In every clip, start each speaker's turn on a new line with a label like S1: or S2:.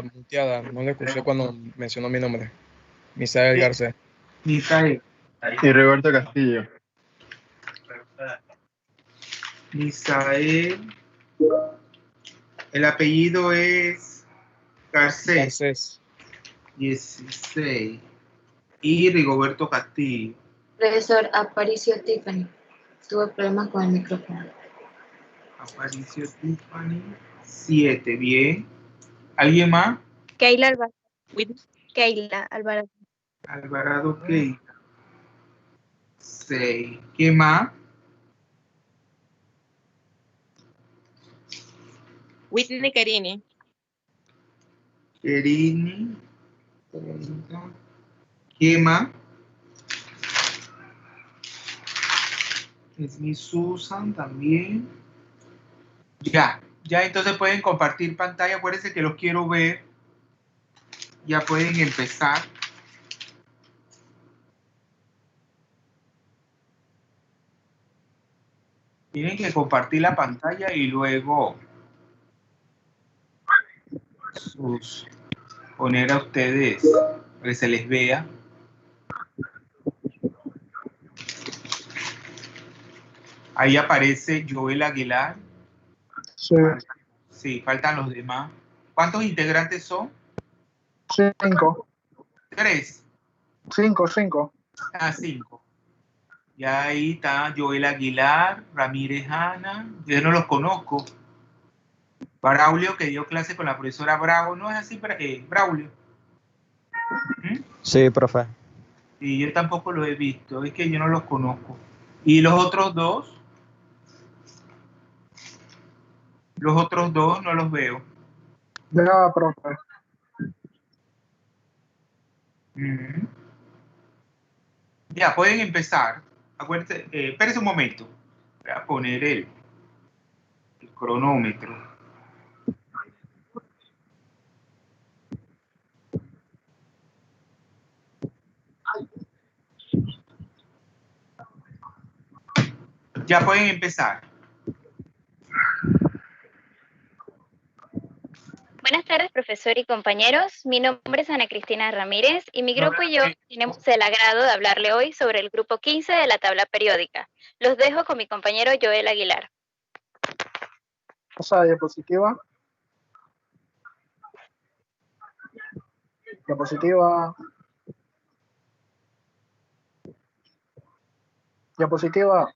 S1: estaba muteada, no le escuché cuando mencionó mi nombre. Misael Garcés.
S2: Misael.
S3: Y Roberto Castillo.
S2: Misael. El apellido es Garcés.
S1: Garcés.
S2: 16. Y Rigoberto Castillo.
S4: Profesor Aparicio Tiffany. Tuve problemas con el micrófono.
S2: Aparicio Tiffany. 7. Bien. ¿Alguien más?
S5: Keila Alvarado. Keila Alvarado.
S2: Alvarado Keila. 6. ¿Quién más?
S5: Whitney Kerini.
S2: Kerini. ¿Quién más? Es mi Susan también. Ya entonces pueden compartir pantalla. Acuérdense que los quiero ver. Ya pueden empezar. Tienen que compartir la pantalla y luego poner a ustedes para que se les vea. Ahí aparece Joel Aguilar.
S6: Sí.
S2: Sí, faltan los demás. ¿Cuántos integrantes son?
S6: 5.
S2: 3.
S6: 5.
S2: 5. Ya ahí está Joel Aguilar, Ramírez Ana. Yo no los conozco. Braulio, que dio clase con la profesora Bravo. ¿No es así, Braulio?
S7: Sí, profe.
S2: Y yo tampoco los he visto. Es que yo no los conozco. ¿Y los otros dos? Los otros dos no los veo.
S6: Ya, profe.
S2: Ya, pueden empezar. Acuérdense, espérense un momento. Voy a poner el cronómetro. Ya pueden empezar.
S5: Buenas tardes, profesor y compañeros. Mi nombre es Ana Cristina Ramírez y mi grupo y yo tenemos el agrado de hablarle hoy sobre el grupo 15 de la tabla periódica. Los dejo con mi compañero Joel Aguilar.
S6: Pasa diapositiva. Diapositiva. Diapositiva.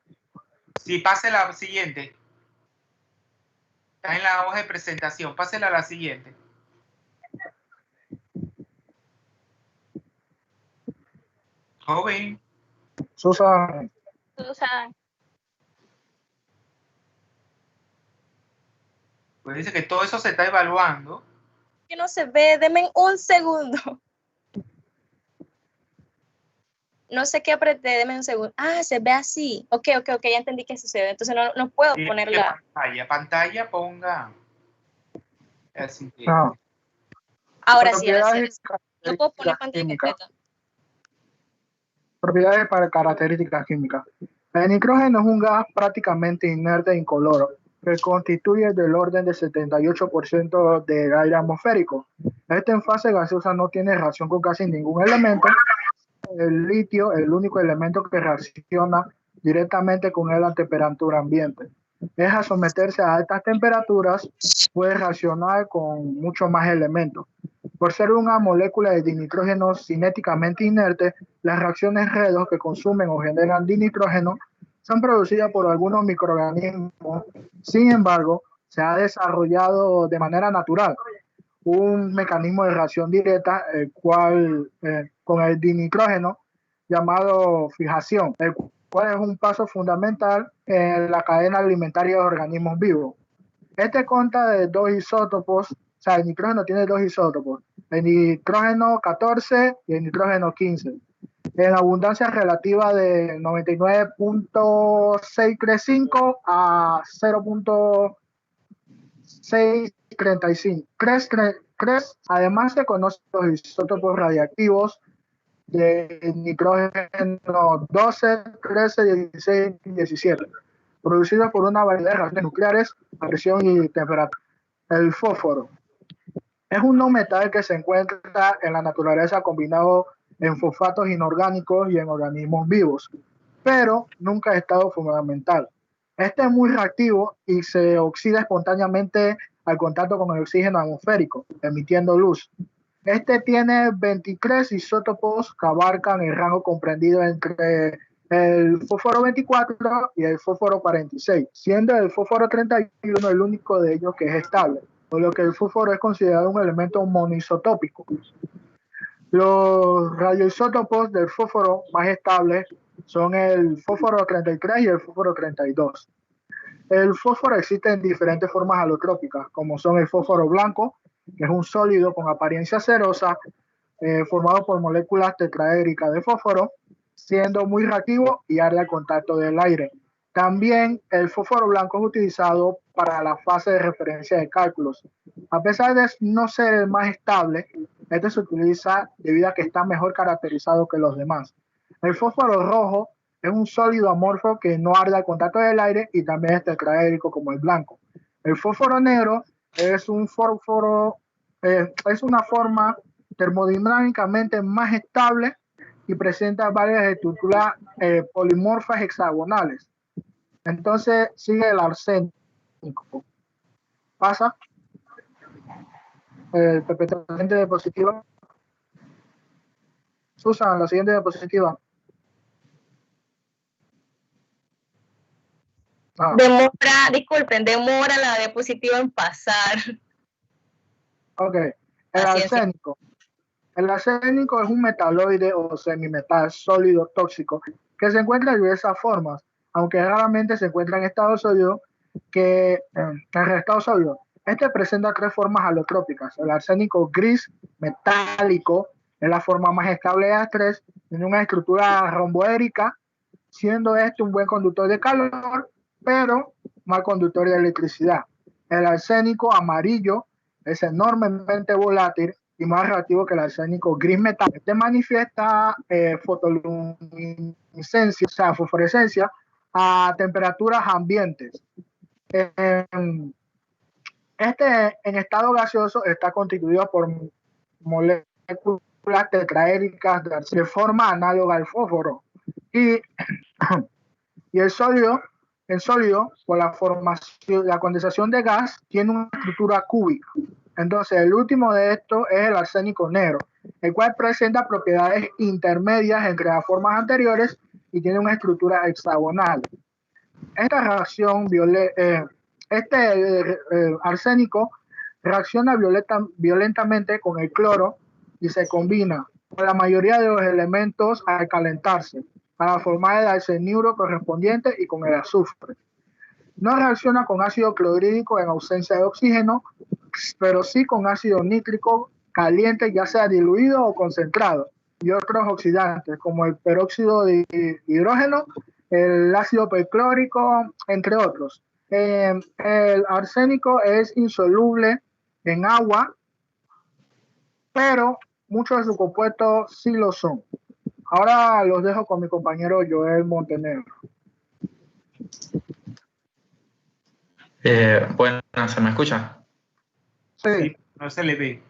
S2: Sí, pase la siguiente. Está en la hoja de presentación. Pásela a la siguiente. Joven.
S6: Susan.
S2: Pues dice que todo eso se está evaluando.
S5: Que no se ve, denme un segundo. No sé qué apreté, denme un segundo. Ah, se ve así. Ok, ya entendí qué sucede. Entonces no puedo ponerla.
S2: Pantalla, ponga. Así que.
S5: Ahora sí. No puedo poner pantalla completa.
S6: Propiedades para características químicas. El nitrógeno es un gas prácticamente inerte e incoloro, que constituye del orden del 78% del aire atmosférico. Este en fase gaseosa no tiene reacción con casi ningún elemento. El litio es el único elemento que reacciona directamente con él a temperatura ambiente. Es a someterse a altas temperaturas, puede reaccionar con muchos más elementos. Por ser una molécula de dinitrógeno cinéticamente inerte, las reacciones redox que consumen o generan dinitrógeno son producidas por algunos microorganismos. Sin embargo, se ha desarrollado de manera natural un mecanismo de reacción directa, el cual con el dinitrógeno llamado fijación, el cual es un paso fundamental en la cadena alimentaria de organismos vivos. Este consta de dos isótopos, o sea, el nitrógeno tiene dos isótopos, el nitrógeno 14 y el nitrógeno 15, en abundancia relativa de 99.635 a 0.635. Además se conocen los isótopos radiactivos de nitrógeno 12, 13, 16 y 17, producidos por una variedad de reacciones nucleares a presión y temperatura. El fósforo. Es un no metal que se encuentra en la naturaleza combinado en fosfatos inorgánicos y en organismos vivos, pero nunca ha estado fundamental. Este es muy reactivo y se oxida espontáneamente al contacto con el oxígeno atmosférico, emitiendo luz. Este tiene 23 isótopos que abarcan el rango comprendido entre el fósforo 24 y el fósforo 46, siendo el fósforo 31 el único de ellos que es estable, por lo que el fósforo es considerado un elemento monoisotópico. Los radioisótopos del fósforo más estables son el fósforo 33 y el fósforo 32. El fósforo existe en diferentes formas alotrópicas, como son el fósforo blanco, que es un sólido con apariencia cerosa, formado por moléculas tetraédricas de fósforo, siendo muy reactivo y arde al contacto del aire. También el fósforo blanco es utilizado para la fase de referencia de cálculos. A pesar de no ser el más estable, este se utiliza debido a que está mejor caracterizado que los demás. El fósforo rojo es un sólido amorfo que no arde al contacto del aire y también es tetraédrico como el blanco. El fósforo negro es un fósforo, es una forma termodinámicamente más estable y presenta varias estructuras polimorfas hexagonales. Entonces sigue el arsénico. Pasa. El PPT, la siguiente diapositiva. Susan, la siguiente diapositiva.
S7: Demora la diapositiva en pasar.
S6: Ok, el arsénico. El arsénico es un metaloide o semimetal sólido tóxico que se encuentra en diversas formas, aunque raramente se encuentra en estado sólido. Este presenta tres formas alotrópicas. El arsénico gris metálico es la forma más estable de las tres, tiene una estructura romboédrica, siendo este un buen conductor de calor, pero mal conductor de electricidad. El arsénico amarillo es enormemente volátil y más reactivo que el arsénico gris metálico. Este manifiesta fotoluminiscencia, o sea, fosforescencia, a temperaturas ambientes. Este en estado gaseoso está constituido por moléculas tetraédricas de forma análoga al fósforo. Y el sólido, por la condensación de gas, tiene una estructura cúbica. Entonces, el último de estos es el arsénico negro, el cual presenta propiedades intermedias entre las formas anteriores y tiene una estructura hexagonal. Esta reacción arsénico reacciona violentamente con el cloro y se combina con la mayoría de los elementos al calentarse para formar el arseniuro correspondiente y con el azufre. No reacciona con ácido clorhídrico en ausencia de oxígeno, pero sí con ácido nítrico caliente, ya sea diluido o concentrado, y otros oxidantes como el peróxido de hidrógeno, el ácido perclórico, entre otros. El arsénico es insoluble en agua, pero muchos de sus compuestos sí lo son. Ahora los dejo con mi compañero Joel Montenegro.
S8: Bueno, ¿se me escucha?
S6: Sí.
S2: No se le ve.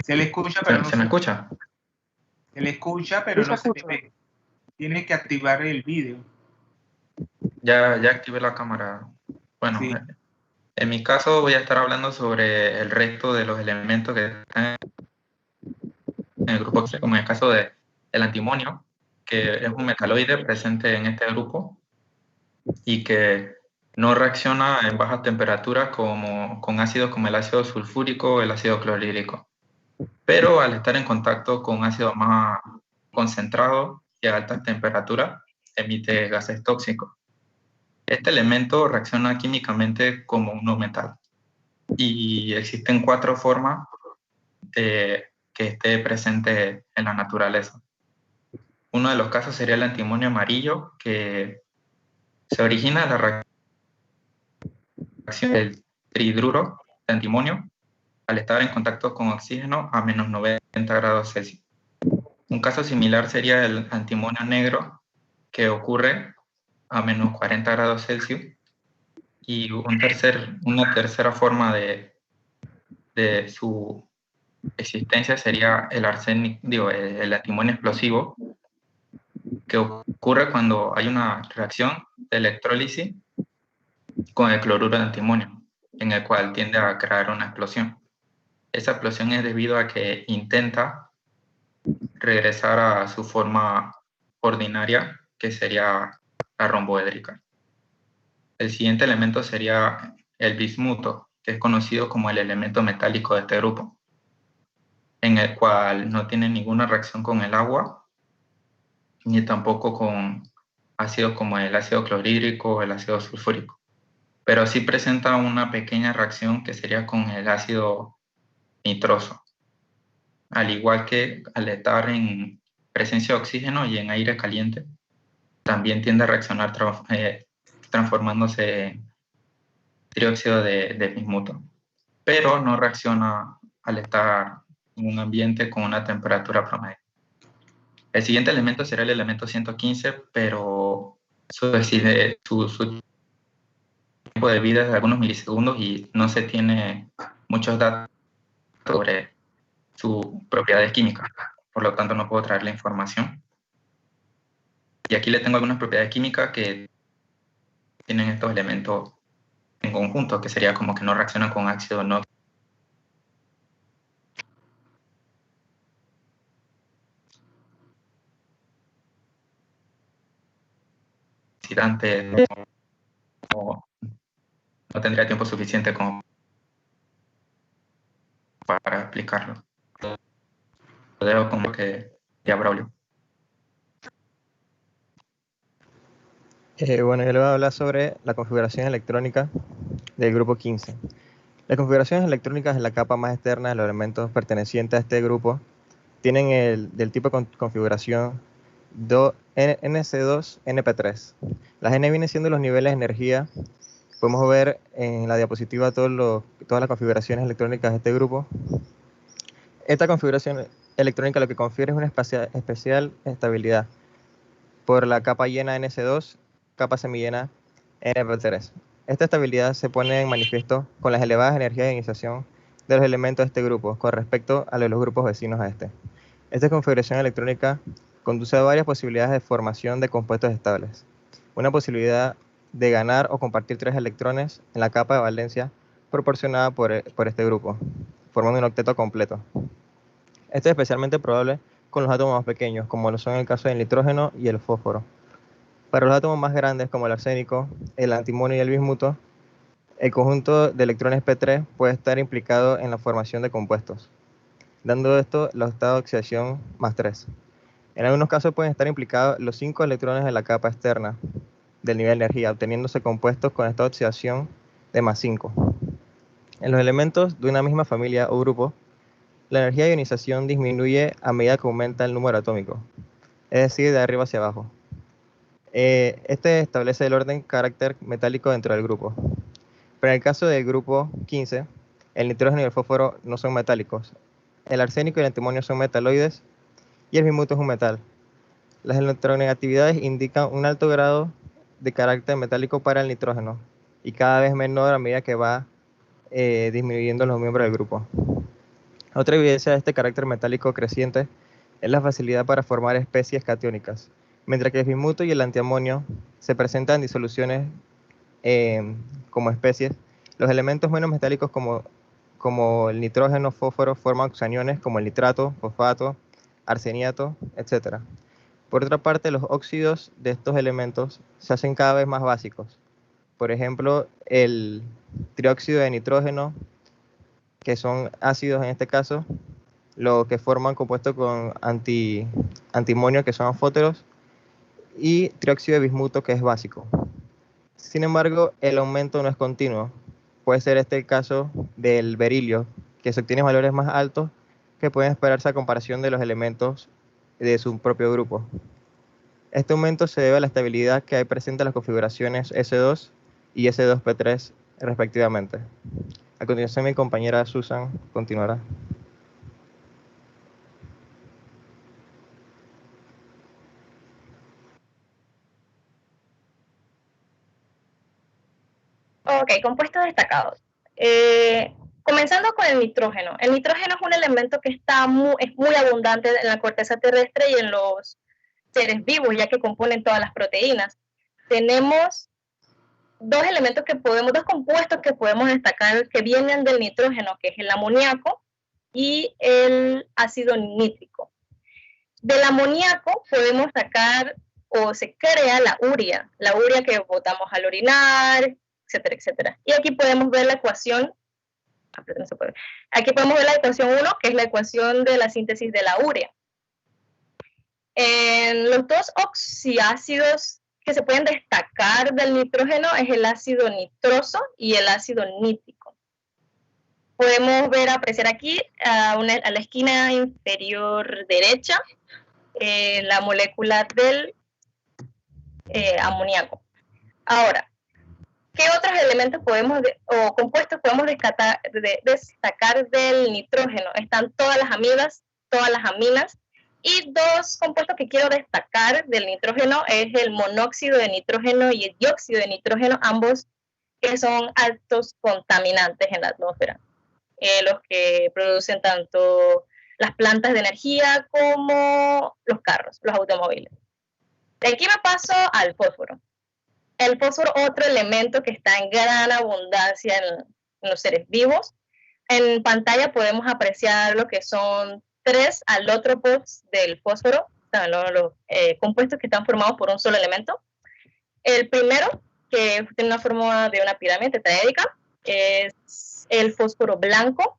S2: Se le escucha, pero no
S8: ¿Se me escucha?
S2: Se le escucha, pero no se le ve. Tienes que activar el vídeo.
S8: Ya activé la cámara. Bueno, sí. En mi caso voy a estar hablando sobre el resto de los elementos que están en el grupo, como en el caso del antimonio, que es un metaloide presente en este grupo y que no reacciona en bajas temperaturas con ácidos como el ácido sulfúrico o el ácido clorhídrico. Pero al estar en contacto con ácidos más concentrados y a altas temperaturas, emite gases tóxicos. Este elemento reacciona químicamente como un no metal. Y existen 4 formas de que esté presente en la naturaleza. Uno de los casos sería el antimonio amarillo, que se origina de la reacción del trihidruro de antimonio al estar en contacto con oxígeno a menos 90 grados Celsius. Un caso similar sería el antimonio negro, que ocurre a menos 40 grados Celsius. Y una tercera forma de de su existencia sería el arsénico, el antimonio explosivo, que ocurre cuando hay una reacción de electrólisis con el cloruro de antimonio, en el cual tiende a crear una explosión. Esa explosión es debido a que intenta regresar a su forma ordinaria, que sería la romboédrica. El siguiente elemento sería el bismuto, que es conocido como el elemento metálico de este grupo, en el cual no tiene ninguna reacción con el agua, ni tampoco con ácidos como el ácido clorhídrico o el ácido sulfúrico, pero sí presenta una pequeña reacción que sería con el ácido nitroso, al igual que al estar en presencia de oxígeno y en aire caliente, también tiende a reaccionar transformándose en trióxido de bismuto, pero no reacciona al estar en un ambiente con una temperatura promedio. El siguiente elemento será el elemento 115, pero su tiempo de vida es de algunos milisegundos y no se tiene muchos datos sobre sus propiedades químicas, por lo tanto no puedo traer la información. Y aquí le tengo algunas propiedades químicas que tienen estos elementos en conjunto, que sería como que no reaccionan con ácido no oxidante, no tendría tiempo suficiente como para explicarlo. Lo dejo como que ya Braulio.
S9: Bueno, yo le voy a hablar sobre la configuración electrónica del grupo 15. Las configuraciones electrónicas en la capa más externa de los elementos pertenecientes a este grupo tienen del tipo de configuración NC2-NP3. Las N vienen siendo los niveles de energía. Podemos ver en la diapositiva todas las configuraciones electrónicas de este grupo. Esta configuración electrónica lo que confiere es una especial estabilidad por la capa llena NC2, capa semillena NP3. Esta estabilidad se pone en manifiesto con las elevadas energías de ionización de los elementos de este grupo con respecto a los grupos vecinos a este. Esta configuración electrónica conduce a varias posibilidades de formación de compuestos estables. Una posibilidad de ganar o compartir 3 electrones en la capa de valencia proporcionada por este grupo, formando un octeto completo. Esto es especialmente probable con los átomos más pequeños, como lo son el caso del nitrógeno y el fósforo. Para los átomos más grandes, como el arsénico, el antimonio y el bismuto, el conjunto de electrones P3 puede estar implicado en la formación de compuestos, dando esto los estados de oxidación más 3. En algunos casos pueden estar implicados los 5 electrones de la capa externa del nivel de energía, obteniéndose compuestos con estado de oxidación de más 5. En los elementos de una misma familia o grupo, la energía de ionización disminuye a medida que aumenta el número atómico, es decir, de arriba hacia abajo. Este establece el orden carácter metálico dentro del grupo. Pero en el caso del grupo 15, el nitrógeno y el fósforo no son metálicos. El arsénico y el antimonio son metaloides y el bismuto es un metal. Las electronegatividades indican un alto grado de carácter metálico para el nitrógeno y cada vez menor a medida que va disminuyendo los miembros del grupo. Otra evidencia de este carácter metálico creciente es la facilidad para formar especies catiónicas. Mientras que el bismuto y el antiamonio se presentan en disoluciones como especies, los elementos menos metálicos como el nitrógeno, fósforo, forman oxaniones como el nitrato, fosfato, arseniato, etc. Por otra parte, los óxidos de estos elementos se hacen cada vez más básicos. Por ejemplo, el trióxido de nitrógeno, que son ácidos en este caso, lo que forman compuestos con antimonio, que son anfóteros, y trióxido de bismuto, que es básico. Sin embargo, el aumento no es continuo. Puede ser este el caso del berilio, que se obtiene valores más altos que pueden esperarse a comparación de los elementos de su propio grupo. Este aumento se debe a la estabilidad que hay presente en las configuraciones S2 y S2P3 respectivamente. A continuación, mi compañera Susan continuará.
S7: Ok, compuestos destacados. Comenzando con el nitrógeno. El nitrógeno es un elemento que es muy abundante en la corteza terrestre y en los seres vivos, ya que componen todas las proteínas. Tenemos dos compuestos que podemos destacar que vienen del nitrógeno, que es el amoníaco y el ácido nítrico. Del amoníaco podemos sacar o se crea la urea que botamos al orinar, etcétera, etcétera. Y aquí podemos ver la ecuación. Aquí podemos ver la ecuación 1, que es la ecuación de la síntesis de la urea. En los dos oxiácidos que se pueden destacar del nitrógeno es el ácido nitroso y el ácido nítrico. Podemos apreciar aquí a la esquina inferior derecha la molécula del amoníaco. Ahora, ¿qué otros elementos o compuestos podemos destacar del nitrógeno? Están todas las amidas, todas las aminas, y dos compuestos que quiero destacar del nitrógeno es el monóxido de nitrógeno y el dióxido de nitrógeno, ambos que son altos contaminantes en la atmósfera, los que producen tanto las plantas de energía como los carros, los automóviles. De aquí me paso al fósforo. El fósforo, otro elemento que está en gran abundancia en los seres vivos. En pantalla podemos apreciar lo que son 3 alótropos del fósforo, los compuestos que están formados por un solo elemento. El primero, que tiene una forma de una pirámide tetraédrica, es el fósforo blanco,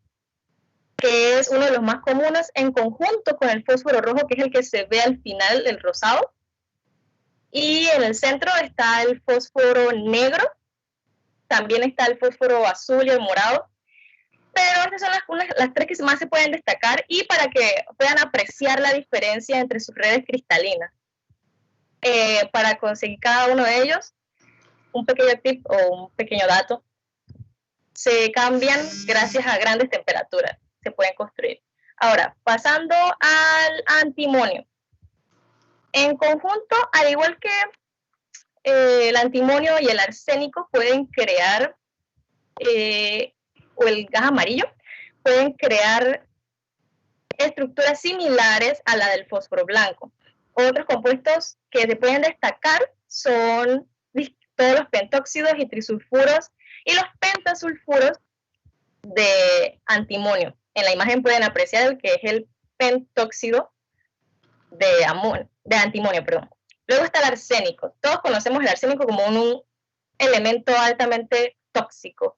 S7: que es uno de los más comunes en conjunto con el fósforo rojo, que es el que se ve al final, el rosado. Y en el centro está el fósforo negro, también está el fósforo azul y el morado, pero estas son las 3 que más se pueden destacar y para que puedan apreciar la diferencia entre sus redes cristalinas. Para conseguir cada uno de ellos, un pequeño tip o un pequeño dato, se cambian gracias a grandes temperaturas, se pueden construir. Ahora, pasando al antimonio. En conjunto, al igual que el antimonio y el arsénico pueden crear, o el gas amarillo, pueden crear estructuras similares a la del fósforo blanco. Otros compuestos que se pueden destacar son todos los pentóxidos y trisulfuros y los pentasulfuros de antimonio. En la imagen pueden apreciar el que es el pentóxido de antimonio, perdón. Luego está el arsénico. Todos conocemos el arsénico como un elemento altamente tóxico.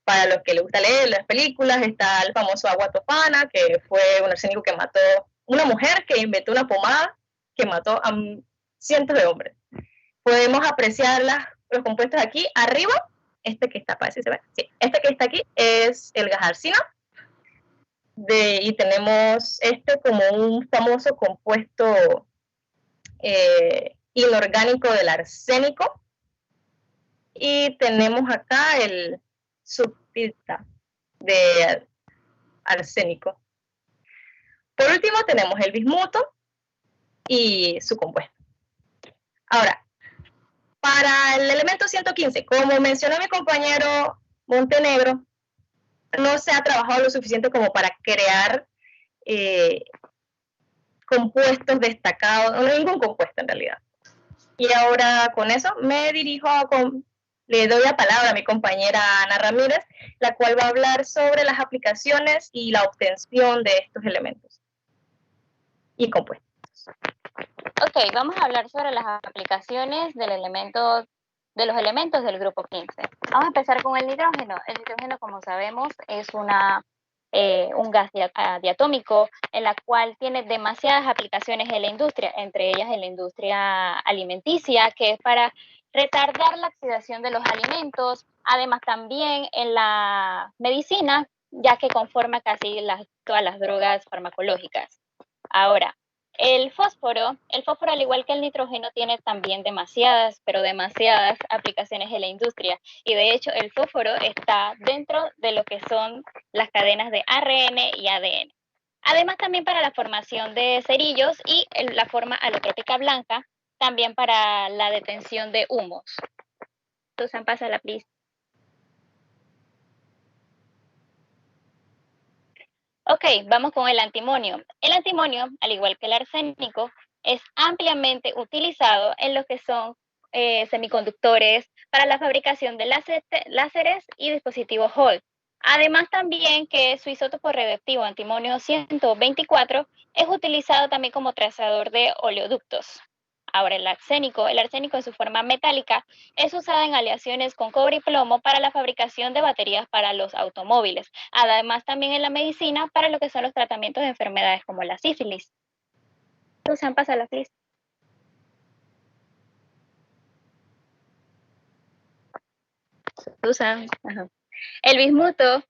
S7: Para los que les gusta leer las películas, está el famoso agua tofana, que fue un arsénico que mató una mujer que inventó una pomada que mató a cientos de hombres. Podemos apreciar los compuestos aquí. Arriba, este que está, parece que se ve. Sí, este que está aquí es el gas arsina. Y tenemos como un famoso compuesto inorgánico del arsénico. Y tenemos acá el sulfita de arsénico. Por último tenemos el bismuto y su compuesto. Ahora, para el elemento 115, como mencionó mi compañero Montenegro, no se ha trabajado lo suficiente como para crear compuestos destacados, no ningún compuesto en realidad. Y ahora con eso me dirijo le doy la palabra a mi compañera Ana Ramírez, la cual va a hablar sobre las aplicaciones y la obtención de estos elementos y compuestos.
S5: Ok, vamos a hablar sobre las aplicaciones de los elementos del grupo 15. Vamos a empezar con el nitrógeno. El nitrógeno, como sabemos, es un gas diatómico en la cual tiene demasiadas aplicaciones en la industria, entre ellas en la industria alimenticia, que es para retardar la oxidación de los alimentos, además también en la medicina, ya que conforma casi todas las drogas farmacológicas. Ahora, el fósforo, al igual que el nitrógeno, tiene también demasiadas, pero demasiadas aplicaciones en la industria. Y de hecho, el fósforo está dentro de lo que son las cadenas de ARN y ADN. Además, también para la formación de cerillos y la forma alotrópica blanca, también para la detención de humos. Susan, pásala, please. Ok, vamos con el antimonio. El antimonio, al igual que el arsénico, es ampliamente utilizado en lo que son semiconductores para la fabricación de láseres y dispositivos Hall. Además también que su isótopo radioactivo antimonio 124 es utilizado también como trazador de oleoductos. Ahora el arsénico en su forma metálica es usado en aleaciones con cobre y plomo para la fabricación de baterías para los automóviles. Además también en la medicina para lo que son los tratamientos de enfermedades como la sífilis. Susan, pasa la please. Susan. Ajá. El bismuto,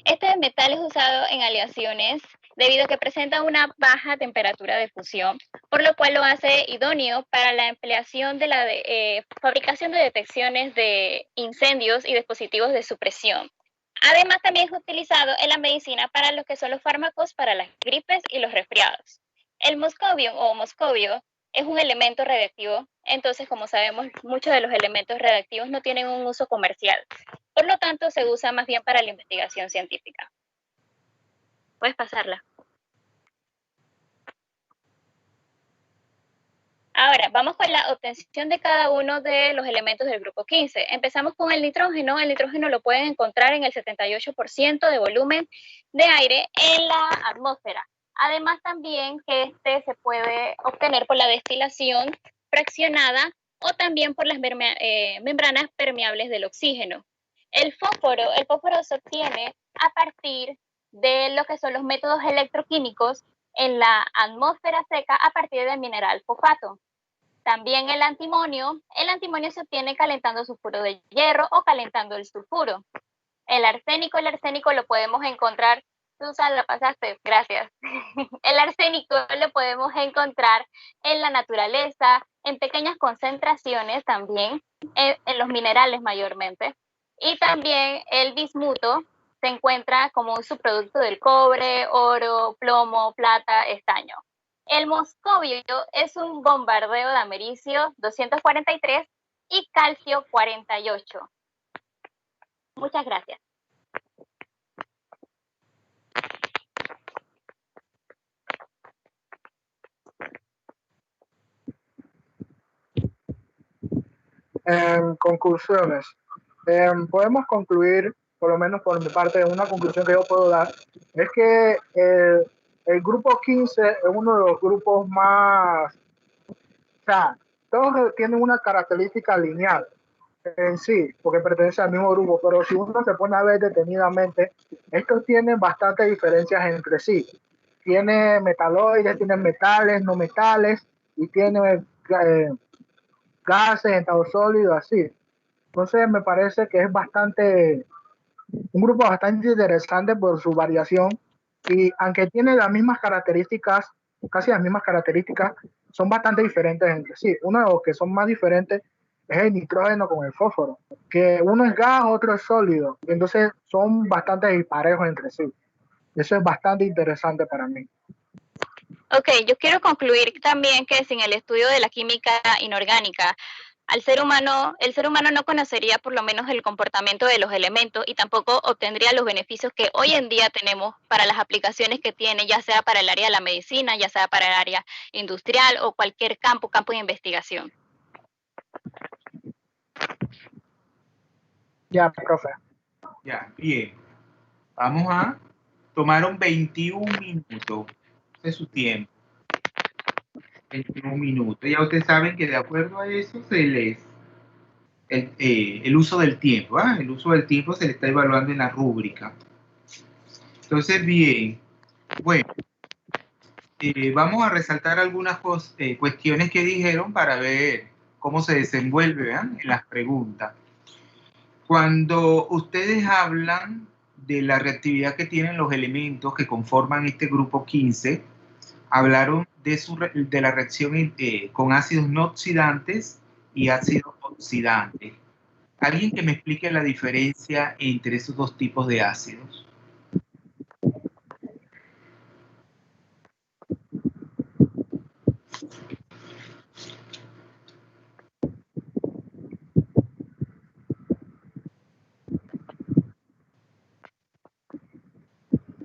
S5: este metal es usado en aleaciones debido a que presenta una baja temperatura de fusión, por lo cual lo hace idóneo para la empleación de la fabricación de detecciones de incendios y dispositivos de supresión. Además, también es utilizado en la medicina para lo que son los fármacos para las gripes y los resfriados. El moscovio o moscovio es un elemento radiactivo, entonces, como sabemos, muchos de los elementos radiactivos no tienen un uso comercial. Por lo tanto, se usa más bien para la investigación científica. Puedes pasarla. Ahora, vamos con la obtención de cada uno de los elementos del grupo 15. Empezamos con el nitrógeno. El nitrógeno lo pueden encontrar en el 78% de volumen de aire en la atmósfera. Además, también que este se puede obtener por la destilación fraccionada o también por las membranas permeables del oxígeno. El fósforo se obtiene a partir de lo que son los métodos electroquímicos en la atmósfera seca a partir del mineral fosfato. También el antimonio se obtiene calentando sulfuro de hierro o calentando el sulfuro. El arsénico lo podemos encontrar, Susan, la pasaste, gracias. El arsénico lo podemos encontrar en la naturaleza, en pequeñas concentraciones también, en los minerales mayormente. Y también el bismuto se encuentra como un subproducto del cobre, oro, plomo, plata, estaño. El moscovio es un bombardeo de americio 243 y calcio 48. Muchas gracias.
S6: En conclusiones, podemos concluir, por lo menos por mi parte, una conclusión que yo puedo dar, es que el grupo 15 es uno de los grupos más, o sea, todos tienen una característica lineal en sí, porque pertenece al mismo grupo, pero si uno se pone a ver detenidamente, estos tienen bastantes diferencias entre sí. Tiene metaloides, tiene metales, no metales, y tiene gases, estado sólido, así. Entonces me parece que es un grupo bastante interesante por su variación y aunque tiene las mismas características, casi las mismas características, son bastante diferentes entre sí. Uno de los que son más diferentes es el nitrógeno con el fósforo, que uno es gas, otro es sólido, y entonces son bastante disparejos entre sí. Eso es bastante interesante para mí.
S5: Ok, yo quiero concluir también que sin el estudio de la química inorgánica, el ser humano no conocería por lo menos el comportamiento de los elementos y tampoco obtendría los beneficios que hoy en día tenemos para las aplicaciones que tiene, ya sea para el área de la medicina, ya sea para el área industrial o cualquier campo de investigación.
S6: Ya, profe.
S2: Ya, bien. Vamos a tomar un 21 minutos. Ese es su tiempo. 21 minutos. Ya ustedes saben que de acuerdo a eso se les el uso del tiempo. El uso del tiempo se le está evaluando en la rúbrica. Entonces, bien. Bueno, vamos a resaltar algunas cuestiones que dijeron para ver cómo se desenvuelve en las preguntas. Cuando ustedes hablan de la reactividad que tienen los elementos que conforman este grupo 15, hablaron de la reacción con ácidos no oxidantes y ácidos oxidantes. ¿Alguien que me explique la diferencia entre esos dos tipos de ácidos?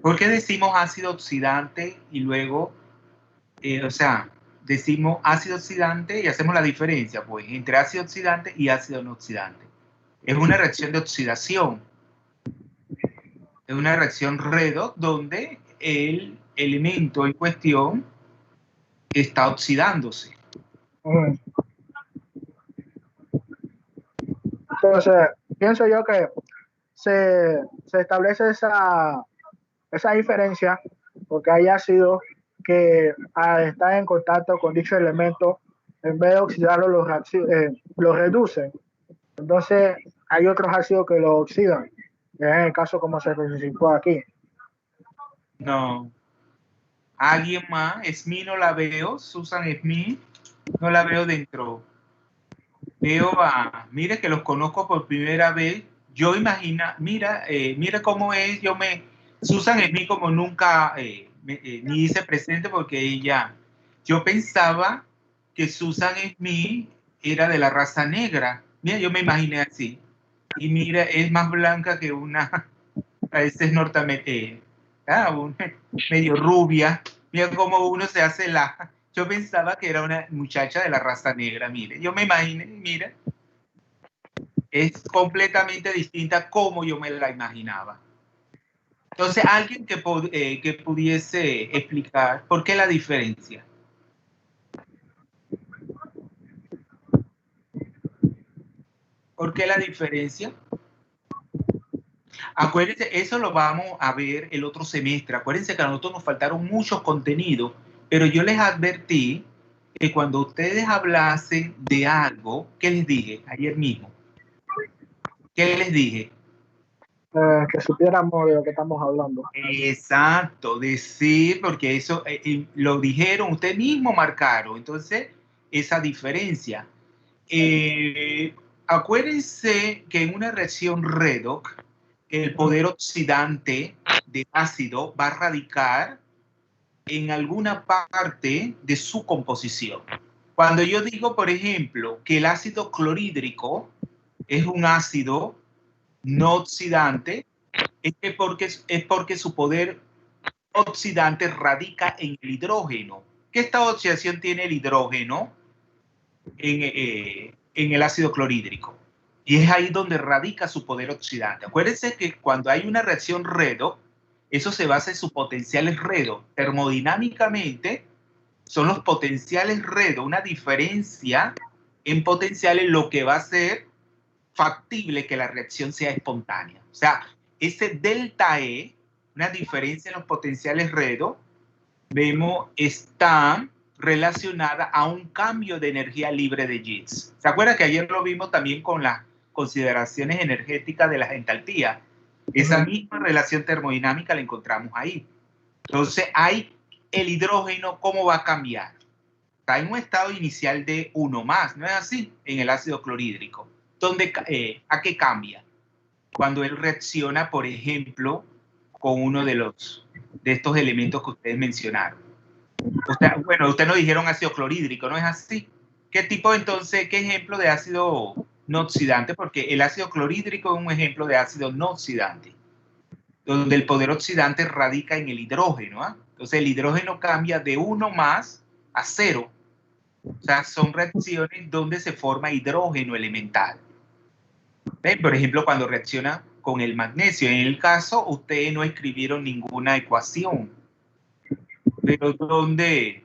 S2: ¿Por qué decimos ácido oxidante y luego, decimos ácido oxidante y hacemos la diferencia, pues, entre ácido oxidante y ácido no oxidante? Es una reacción de oxidación. Es una reacción redox donde el elemento en cuestión está oxidándose.
S6: Entonces, pienso yo que se establece esa diferencia porque hay ácidos que al estar en contacto con dicho elemento, en vez de oxidarlo, lo reducen. Entonces, hay otros ácidos que lo oxidan, en el caso como se especificó aquí.
S2: No. ¿Alguien más? Smith no la veo. Susan Smith no la veo dentro. Veo mire que los conozco por primera vez. Yo imagino, mira cómo es. Susan Smith como nunca ni hice presente porque yo pensaba que Susan Smith era de la raza negra. Mira, yo me imaginé así. Y mira, es más blanca que una, a veces norteamericana, medio rubia. Mira cómo uno se hace Yo pensaba que era una muchacha de la raza negra, mire. Yo me imaginé, mira. Es completamente distinta como yo me la imaginaba. Entonces, alguien que pudiese explicar por qué la diferencia. ¿Por qué la diferencia? Acuérdense, eso lo vamos a ver el otro semestre. Acuérdense que a nosotros nos faltaron muchos contenidos, pero yo les advertí que cuando ustedes hablasen de algo, ¿qué les dije ayer mismo? ¿Qué les dije?
S6: Que supiéramos de lo que estamos hablando.
S2: Exacto, decir, porque eso lo dijeron, ustedes mismos marcaron. Entonces, esa diferencia. Acuérdense que en una reacción redox, el poder oxidante de ácido va a radicar en alguna parte de su composición. Cuando yo digo, por ejemplo, que el ácido clorhídrico es un ácido no oxidante, es porque su poder oxidante radica en el hidrógeno. ¿Qué esta oxidación tiene el hidrógeno en el ácido clorhídrico? Y es ahí donde radica su poder oxidante. Acuérdense que cuando hay una reacción redox, eso se basa en sus potenciales redox. Termodinámicamente, son los potenciales redox, una diferencia en potenciales, lo que va a ser factible que la reacción sea espontánea. O sea, ese delta E, una diferencia en los potenciales redox, vemos está relacionada a un cambio de energía libre de Gibbs. ¿Se acuerdan que ayer lo vimos también con las consideraciones energéticas de las entalpías? Esa misma relación termodinámica la encontramos ahí. Entonces, hay el hidrógeno, ¿cómo va a cambiar? Está en un estado inicial de 1 más, ¿no es así? En el ácido clorhídrico. ¿A qué cambia? Cuando él reacciona, por ejemplo, con uno de estos elementos que ustedes mencionaron. Bueno, ustedes nos dijeron ácido clorhídrico, ¿no es así? ¿Qué tipo entonces, qué ejemplo de ácido no oxidante? Porque el ácido clorhídrico es un ejemplo de ácido no oxidante, donde el poder oxidante radica en el hidrógeno. Entonces el hidrógeno cambia de 1 más a 0. O sea, son reacciones donde se forma hidrógeno elemental. ¿Ven? Por ejemplo, cuando reacciona con el magnesio. En el caso, ustedes no escribieron ninguna ecuación, pero donde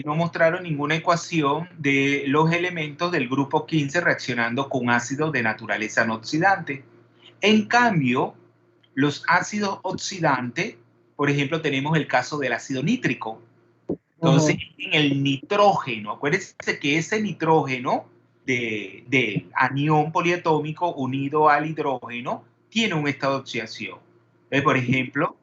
S2: no mostraron ninguna ecuación de los elementos del grupo 15 reaccionando con ácidos de naturaleza no oxidante. En cambio, los ácidos oxidantes, por ejemplo, tenemos el caso del ácido nítrico. Entonces, en el nitrógeno, acuérdense que ese nitrógeno de anión poliatómico unido al hidrógeno tiene un estado de oxidación. Por ejemplo,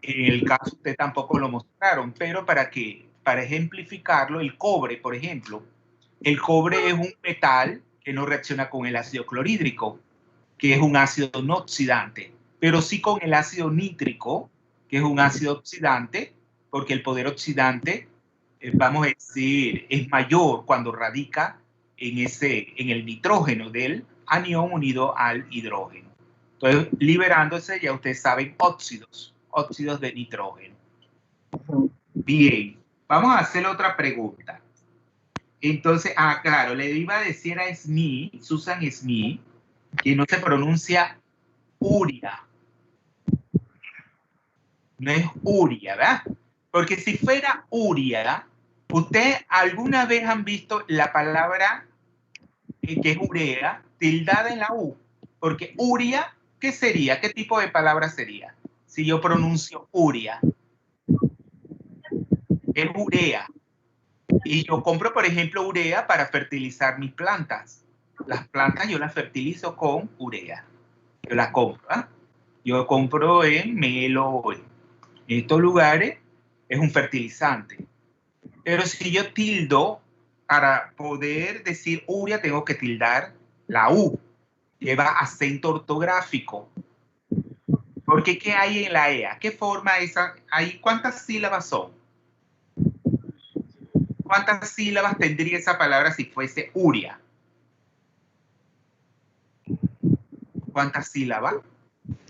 S2: en el caso ustedes tampoco lo mostraron, pero para ejemplificarlo, el cobre, por ejemplo, el cobre es un metal que no reacciona con el ácido clorhídrico, que es un ácido no oxidante, pero sí con el ácido nítrico, que es un ácido oxidante, porque el poder oxidante, vamos a decir, es mayor cuando radica en el nitrógeno del anión unido al hidrógeno. Entonces, liberándose, ya ustedes saben, óxidos de nitrógeno. Bien, vamos a hacer otra pregunta. Entonces, claro, le iba a decir a Smith, Susan Smith, que no se pronuncia urea. No es urea, ¿verdad? Porque si fuera urea, ¿usted alguna vez han visto la palabra que es urea tildada en la U? Porque urea, ¿qué sería? ¿Qué tipo de palabra sería? Si yo pronuncio urea. Es urea. Y yo compro, por ejemplo, urea para fertilizar mis plantas. Las plantas yo las fertilizo con urea. Yo las compro, ¿eh? Yo compro en Melo, en estos lugares, es un fertilizante. Pero si yo tildo, para poder decir urea, tengo que tildar la U. Lleva acento ortográfico. Porque ¿qué hay en la EA? ¿Qué forma esa? ¿Cuántas sílabas son? ¿Cuántas sílabas tendría esa palabra si fuese urea? ¿Cuántas sílabas?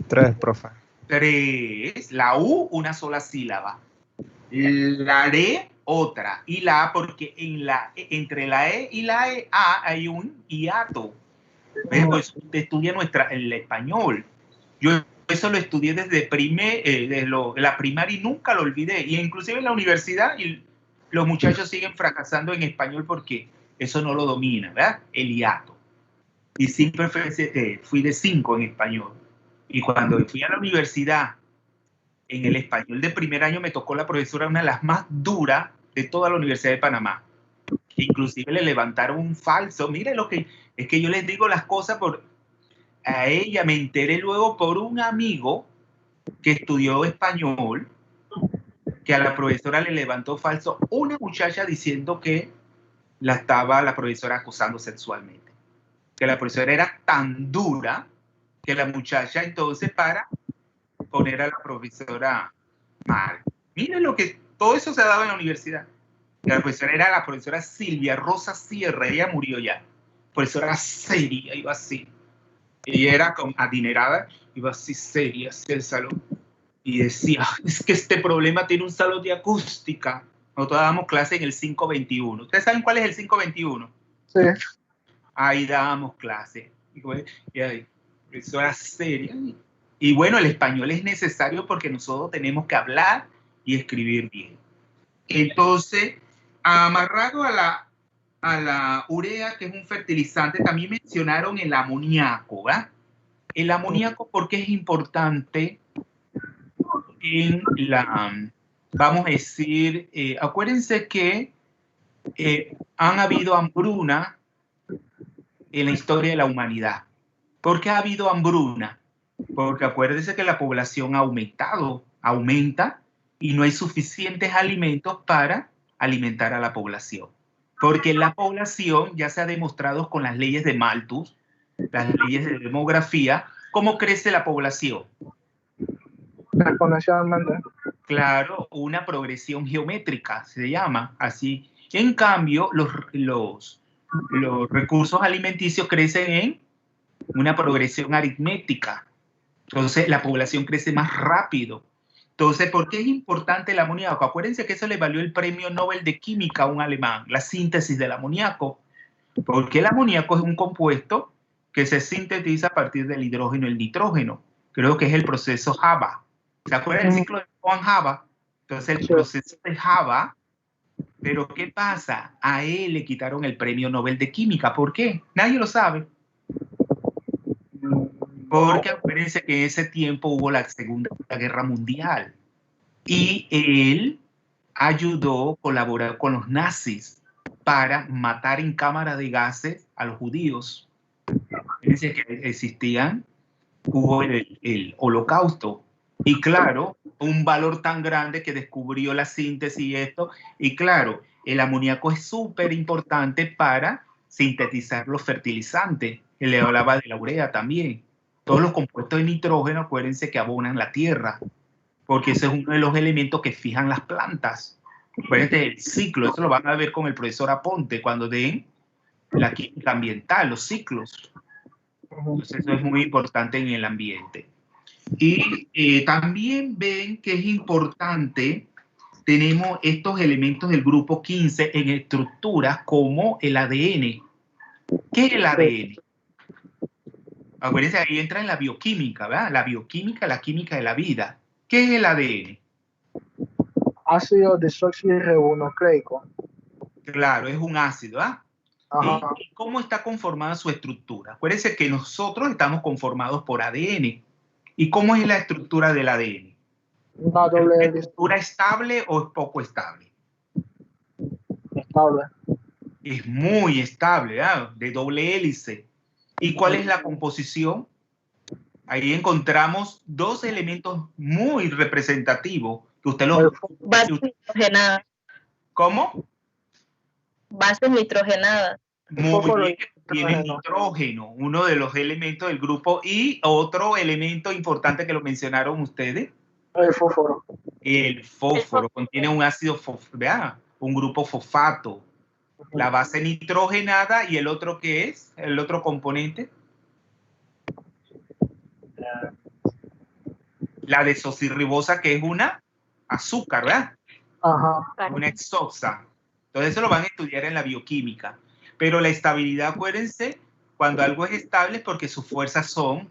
S9: 3, profe.
S2: 3. La U, una sola sílaba. La R, otra. Y la A, porque entre la E y la A hay un hiato. Pues usted estudia el español. Yo eso lo estudié desde la primaria y nunca lo olvidé. Y inclusive en la universidad, y los muchachos siguen fracasando en español porque eso no lo domina, ¿verdad? El hiato. Y siempre fui de 5 en español. Y cuando fui a la universidad, en el español de primer año me tocó la profesora, una de las más duras de toda la Universidad de Panamá. Inclusive le levantaron un falso. Mire lo que es, que yo les digo las cosas a ella me enteré luego por un amigo que estudió español, que a la profesora le levantó falso una muchacha diciendo que la profesora acusando sexualmente. Que la profesora era tan dura que la muchacha entonces, para poner a la profesora mal. Miren todo eso se ha dado en la universidad. La profesora era la profesora Silvia Rosa Sierra, ella murió ya. Profesora seria, iba así. Ella era adinerada, iba así seria hacia el salón. Y decía, es que este problema tiene un salón de acústica. Nosotros dábamos clase en el 521. ¿Ustedes saben cuál es el 521?
S6: Sí.
S2: Ahí dábamos clase. Y ahí, profesora seria. Y bueno, el español es necesario porque nosotros tenemos que hablar y escribir bien. Entonces, amarrado a la urea, que es un fertilizante, también mencionaron el amoníaco, ¿verdad? El amoníaco, porque es importante en vamos a decir, acuérdense que han habido hambruna en la historia de la humanidad. ¿Por qué ha habido hambruna? Porque acuérdense que la población aumenta y no hay suficientes alimentos para alimentar a la población. Porque la población ya se ha demostrado con las leyes de Malthus, las leyes de demografía, cómo crece la población.
S6: Exponencialmente.
S2: Claro, una progresión geométrica se llama así. En cambio, los recursos alimenticios crecen en una progresión aritmética. Entonces, la población crece más rápido. Entonces, ¿por qué es importante el amoníaco? Acuérdense que eso le valió el premio Nobel de Química a un alemán, la síntesis del amoníaco. Porque el amoníaco es un compuesto que se sintetiza a partir del hidrógeno y el nitrógeno. Creo que es el proceso Haber. ¿Se acuerdan del ciclo de Johann Haber? Entonces, el proceso de Haber. Pero, ¿qué pasa? A él le quitaron el premio Nobel de Química. ¿Por qué? Nadie lo sabe. Porque acuérdense que en ese tiempo hubo la Segunda Guerra Mundial y él colaboró con los nazis para matar en cámara de gases a los judíos. Fíjense que hubo el holocausto. Y claro, un valor tan grande que descubrió la síntesis y esto. Y claro, el amoníaco es súper importante para sintetizar los fertilizantes. Él le hablaba de la urea también. Todos los compuestos de nitrógeno, acuérdense que abonan la tierra, porque ese es uno de los elementos que fijan las plantas. Acuérdense el ciclo, eso lo van a ver con el profesor Aponte cuando den la química ambiental, los ciclos. Entonces eso es muy importante en el ambiente. Y también ven que es importante, tenemos estos elementos del grupo 15 en estructuras como el ADN. ¿Qué es el ADN? Acuérdense, ahí entra en la bioquímica, ¿verdad? La bioquímica, la química de la vida. ¿Qué es el ADN?
S6: Ácido desoxirribonucleico.
S2: Claro, es un ácido, ¿ah?
S6: Ajá.
S2: ¿Y cómo está conformada su estructura? Acuérdense que nosotros estamos conformados por ADN. ¿Y cómo es la estructura del ADN?
S6: Una
S2: ¿Es
S6: doble
S2: una
S6: hélice
S2: estructura estable o es poco estable?
S6: estable.
S2: Es muy estable, ¿ah? De doble hélice. ¿Y cuál es la composición? Ahí encontramos dos elementos muy representativos que usted los...
S7: Bases nitrogenadas.
S2: ¿Cómo?
S7: Bases nitrogenadas.
S2: Muy bien, tiene nitrógeno, uno de los elementos del grupo, y otro elemento importante que lo mencionaron ustedes.
S6: El fósforo.
S2: El fósforo contiene un ácido, ¿verdad? Un grupo fosfato. La base nitrogenada, y el otro, ¿qué es? El otro componente. La desoxirribosa, que es una azúcar, ¿verdad?
S6: Ajá.
S2: Una exoxa. Entonces eso lo van a estudiar en la bioquímica. Pero la estabilidad, acuérdense, cuando algo es estable es porque sus fuerzas son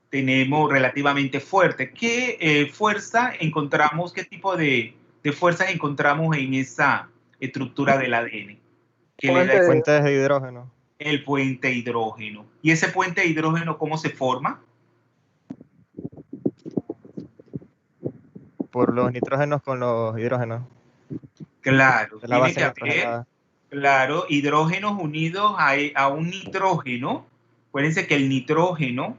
S2: tenemos relativamente fuertes. ¿Qué fuerza encontramos, qué tipo de fuerzas encontramos en esa estructura del ADN? Que le da
S9: Fuentes de hidrógeno.
S2: el puente hidrógeno. ¿Y ese puente de hidrógeno cómo se forma?
S9: Por los nitrógenos con los hidrógenos.
S2: Claro,
S9: De la
S2: tiene
S9: base
S2: que haber,
S9: nitrogenada.
S2: claro, hidrógenos unidos a un nitrógeno. Acuérdense que el nitrógeno,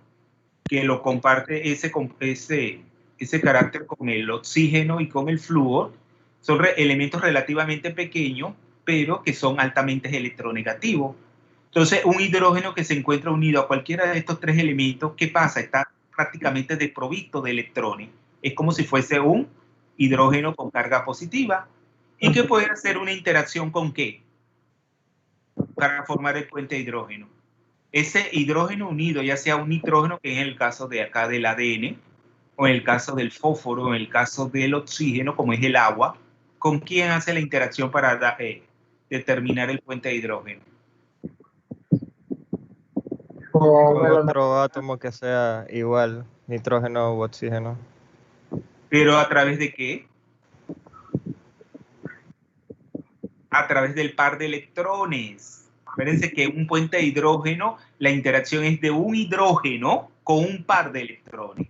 S2: que lo comparte ese carácter con el oxígeno y con el flúor, son elementos relativamente pequeños, pero que son altamente electronegativos. Entonces, un hidrógeno que se encuentra unido a cualquiera de estos tres elementos, ¿qué pasa? Está prácticamente desprovisto de electrones. Es como si fuese un hidrógeno con carga positiva. ¿Y qué puede hacer una interacción con qué? Para formar el puente de hidrógeno. Ese hidrógeno unido, ya sea un nitrógeno, que es el caso de acá del ADN, o en el caso del fósforo, o en el caso del oxígeno, como es el agua, ¿con quién hace la interacción para determinar el puente de hidrógeno?
S9: Con otro átomo que sea igual, nitrógeno u oxígeno.
S2: ¿Pero a través de qué? A través del par de electrones. Acuérdense que un puente de hidrógeno, la interacción es de un hidrógeno con un par de electrones.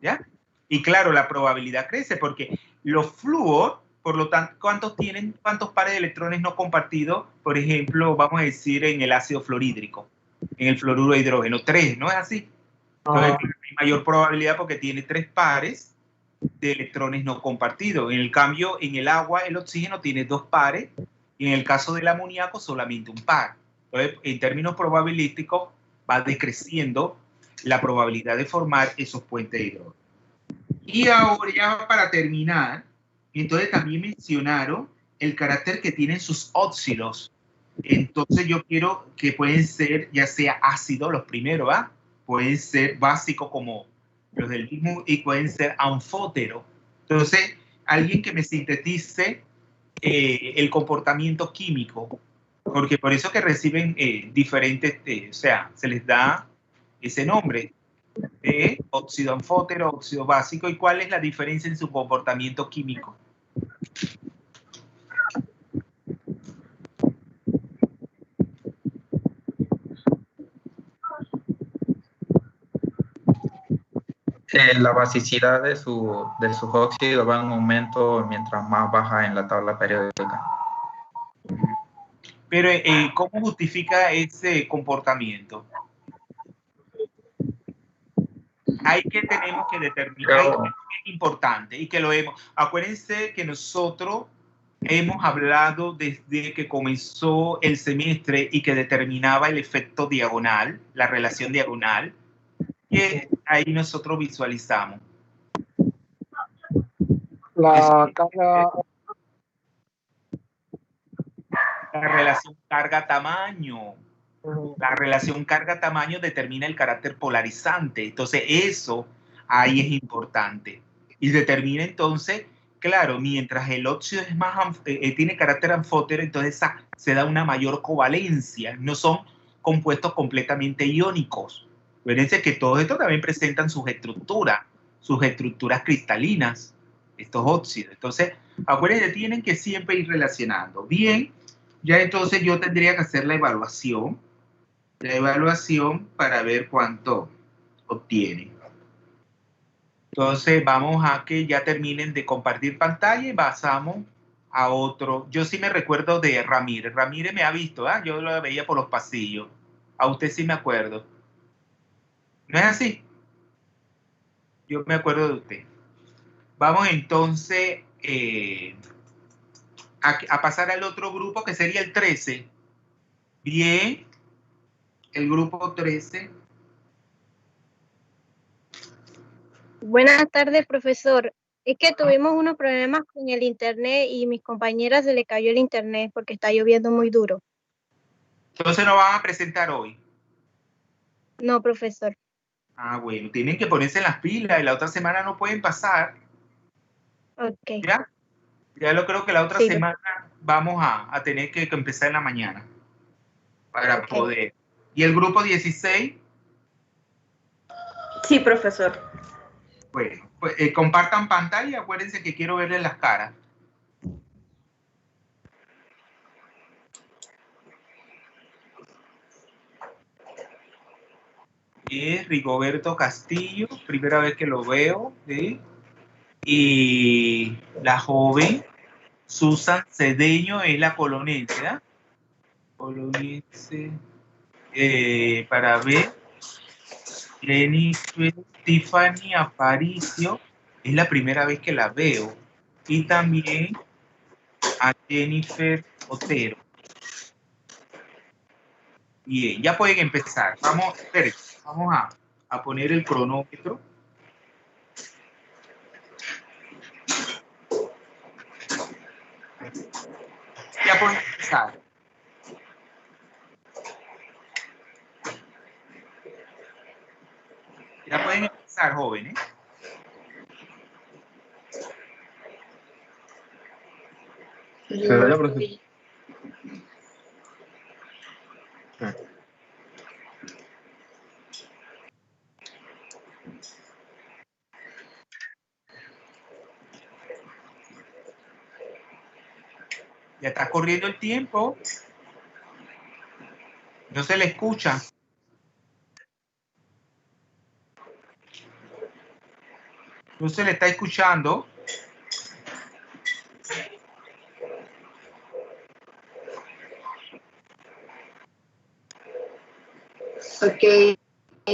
S2: ¿Ya? Y claro, la probabilidad crece porque los flúor, por lo tanto, ¿cuántos pares de electrones no compartidos? Por ejemplo, vamos a decir en el ácido fluorhídrico, en el fluoruro de hidrógeno, 3, ¿no es así? Entonces, hay mayor probabilidad porque tiene 3 pares de electrones no compartidos. En el cambio, en el agua, el oxígeno tiene 2 pares, y en el caso del amoníaco solamente un par. Entonces, en términos probabilísticos, va decreciendo la probabilidad de formar esos puentes de hidrógeno. Y ahora, ya para terminar, entonces también mencionaron el carácter que tienen sus óxidos. Entonces yo quiero que pueden ser ya sea ácidos los primeros, ¿ah? Pueden ser básicos como los del mismo, y pueden ser anfóteros. Entonces, alguien que me sintetice el comportamiento químico, porque por eso que reciben diferentes, o sea, se les da ese nombre de óxido anfótero, óxido básico. ¿Y cuál es la diferencia en su comportamiento químico?
S8: La basicidad de sus óxidos va en aumento mientras más baja en la tabla periódica.
S2: Pero, ¿cómo justifica ese comportamiento? Tenemos que determinar, es importante, y que lo hemos, acuérdense que nosotros hemos hablado desde que comenzó el semestre y que determinaba el efecto diagonal, la relación diagonal, que ahí nosotros visualizamos.
S6: La carga.
S2: La relación carga-tamaño. La relación carga-tamaño determina el carácter polarizante. Entonces, eso ahí es importante. Y determina entonces, claro, mientras el óxido es más, tiene carácter anfótero, entonces se da una mayor covalencia. No son compuestos completamente iónicos. Fíjense que todos estos también presentan sus estructuras cristalinas, estos óxidos. Entonces, acuérdense, tienen que siempre ir relacionando. Bien, ya entonces yo tendría que hacer la evaluación para ver cuánto obtienen. Entonces vamos a que ya terminen de compartir pantalla y pasamos a otro. Yo sí me recuerdo de Ramírez. Ramírez me ha visto, ¿eh? Yo lo veía por los pasillos. A usted sí me acuerdo. ¿No es así? Yo me acuerdo de usted. Vamos entonces a pasar al otro grupo que sería el 13. Bien. El grupo 13.
S10: Buenas tardes, profesor. Es que tuvimos unos problemas con el internet y mis compañeras se le cayó el internet porque está lloviendo muy duro.
S2: Entonces no van a presentar hoy.
S10: No, profesor.
S2: Ah, bueno, tienen que ponerse en las pilas y la otra semana no pueden pasar.
S10: Ok.
S2: ¿Ya? Ya lo creo que la otra semana vamos a tener que empezar en la mañana para poder. ¿Y el grupo 16?
S7: Sí, profesor.
S2: Bueno, pues, compartan pantalla y acuérdense que quiero verles las caras. Es Rigoberto Castillo, primera vez que lo veo, ¿sí? Y la joven Susan Cedeño es la colonense, ¿eh? Colonense, para ver, Jennifer Tiffany Aparicio, es la primera vez que la veo, y también a Jennifer Otero. Bien, ya pueden empezar. Vamos a poner el cronómetro. Ya pueden empezar. Ya pueden empezar, jóvenes.
S3: ¿Se ve la profesora?
S2: Ya está corriendo el tiempo. No se le escucha. No se le está escuchando.
S4: Ok.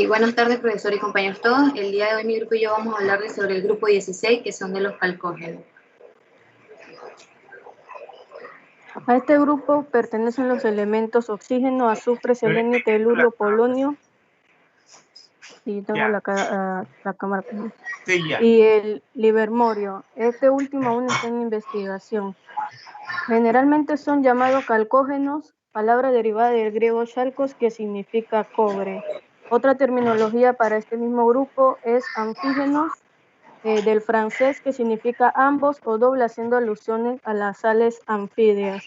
S4: Buenas tardes, profesor y compañeros todos. El día de hoy mi grupo y yo vamos a hablarles sobre el grupo 16, que son de los calcógenos.
S10: A este grupo pertenecen los elementos oxígeno, azufre, selenio, telurio, polonio. Y tengo la cámara.
S2: Sí, ya.
S10: Y el livermorio. Este último aún está en investigación. Generalmente son llamados calcógenos, palabra derivada del griego chalcos, que significa cobre. Otra terminología para este mismo grupo es anfígenos, del francés, que significa ambos o doble, haciendo alusiones a las sales anfidias.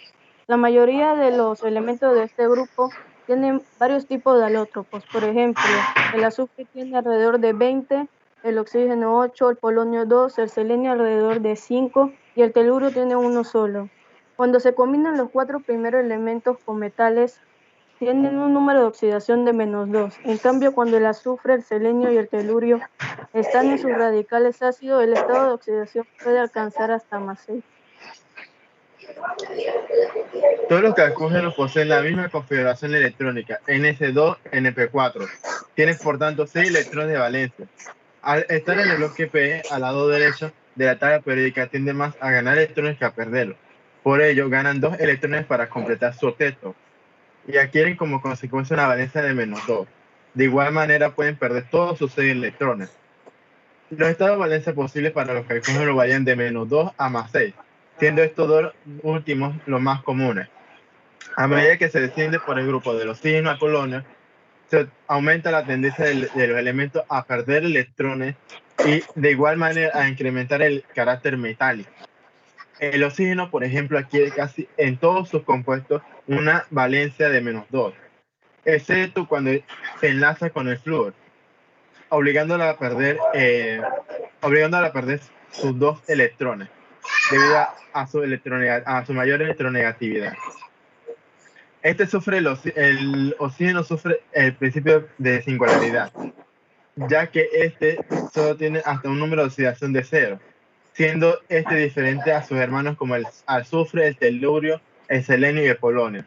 S10: La mayoría de los elementos de este grupo tienen varios tipos de alótropos. Por ejemplo, el azufre tiene alrededor de 20, el oxígeno 8, el polonio 2, el selenio alrededor de 5 y el telurio tiene uno solo. Cuando se combinan los 4 primeros elementos con metales, tienen un número de oxidación de -2. En cambio, cuando el azufre, el selenio y el telurio están en sus radicales ácidos, el estado de oxidación puede alcanzar hasta +6.
S3: Todos los calcógenos poseen la misma configuración electrónica, Ns2-Np4. Tienen por tanto 6 electrones de valencia. Al estar en el bloque P, al lado derecho de la tabla periódica, tiende más a ganar electrones que a perderlos. Por ello, ganan 2 electrones para completar su octeto y adquieren como consecuencia una valencia de -2. De igual manera, pueden perder todos sus 6 electrones. Los estados de valencia posibles para los calcógenos varían de -2 a +6, siendo estos dos últimos los más comunes. A medida que se desciende por el grupo del oxígeno al polonio, se aumenta la tendencia de los elementos a perder electrones y de igual manera a incrementar el carácter metálico. El oxígeno, por ejemplo, adquiere casi en todos sus compuestos una valencia de -2, excepto cuando se enlaza con el flúor, obligándola a perder sus 2 electrones debido a su mayor electronegatividad. El oxígeno sufre el principio de singularidad, ya que este solo tiene hasta un número de oxidación de 0, siendo este diferente a sus hermanos como el azufre, el telurio, el selenio y el polonio.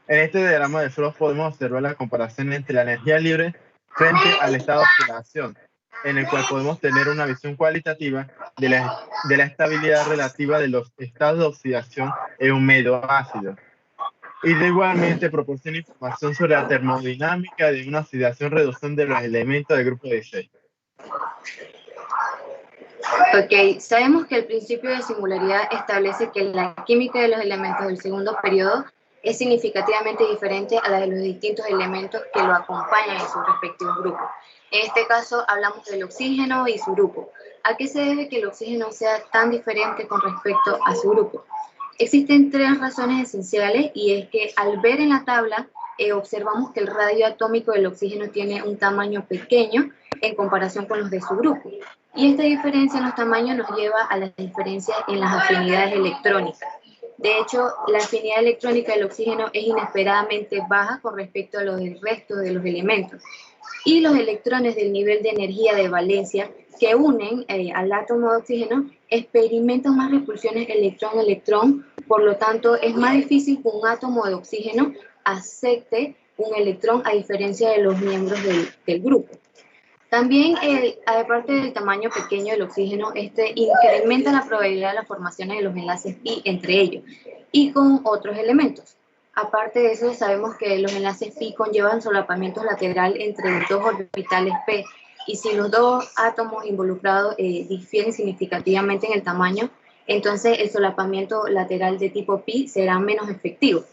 S3: En este diagrama de Frost podemos observar la comparación entre la energía libre frente al estado de oxidación, en el cual podemos tener una visión cualitativa de la estabilidad relativa de los estados de oxidación en un medio ácido. Y de igualmente proporciona información sobre la termodinámica de una oxidación-reducción de los elementos del grupo 16.
S4: Ok, sabemos que el principio de singularidad establece que la química de los elementos del segundo periodo es significativamente diferente a la de los distintos elementos que lo acompañan en sus respectivos grupos. En este caso hablamos del oxígeno y su grupo. ¿A qué se debe que el oxígeno sea tan diferente con respecto a su grupo? Existen 3 razones esenciales, y es que al ver en la tabla observamos que el radio atómico del oxígeno tiene un tamaño pequeño en comparación con los de su grupo. Y esta diferencia en los tamaños nos lleva a las diferencias en las afinidades electrónicas. De hecho, la afinidad electrónica del oxígeno es inesperadamente baja con respecto a los del resto de los elementos. Y los electrones del nivel de energía de valencia que unen al átomo de oxígeno experimentan más repulsiones electrón-electrón, por lo tanto es más difícil que un átomo de oxígeno acepte un electrón, a diferencia de los miembros del grupo. También, aparte del tamaño pequeño del oxígeno, este incrementa la probabilidad de la formación de los enlaces pi entre ellos y con otros elementos. Aparte de eso, sabemos que los enlaces pi conllevan solapamientos lateral entre los 2 orbitales p, y si los 2 átomos involucrados difieren significativamente en el tamaño, entonces el solapamiento lateral de tipo pi será menos efectivo.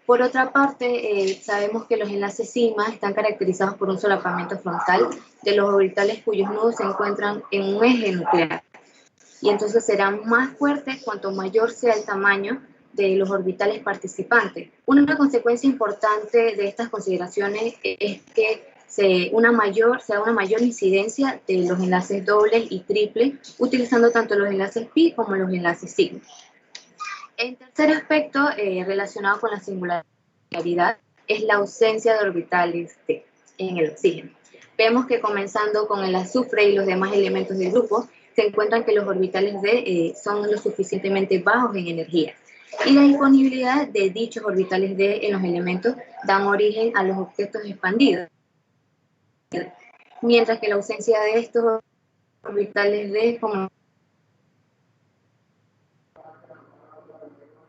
S4: Por otra parte, sabemos que los enlaces sigma están caracterizados por un solapamiento frontal de los orbitales cuyos nudos se encuentran en un eje nuclear, y entonces serán más fuertes cuanto mayor sea el tamaño de los orbitales participantes. Una consecuencia importante de estas consideraciones es que sea una mayor incidencia de los enlaces dobles y triples, utilizando tanto los enlaces pi como los enlaces sigma. El tercer aspecto relacionado con la singularidad es la ausencia de orbitales d en el oxígeno. Vemos que comenzando con el azufre y los demás elementos del grupo, se encuentran que los orbitales d son lo suficientemente bajos en energía, y la disponibilidad de dichos orbitales d en los elementos dan origen a los objetos expandidos, mientras que la ausencia de estos orbitales d, como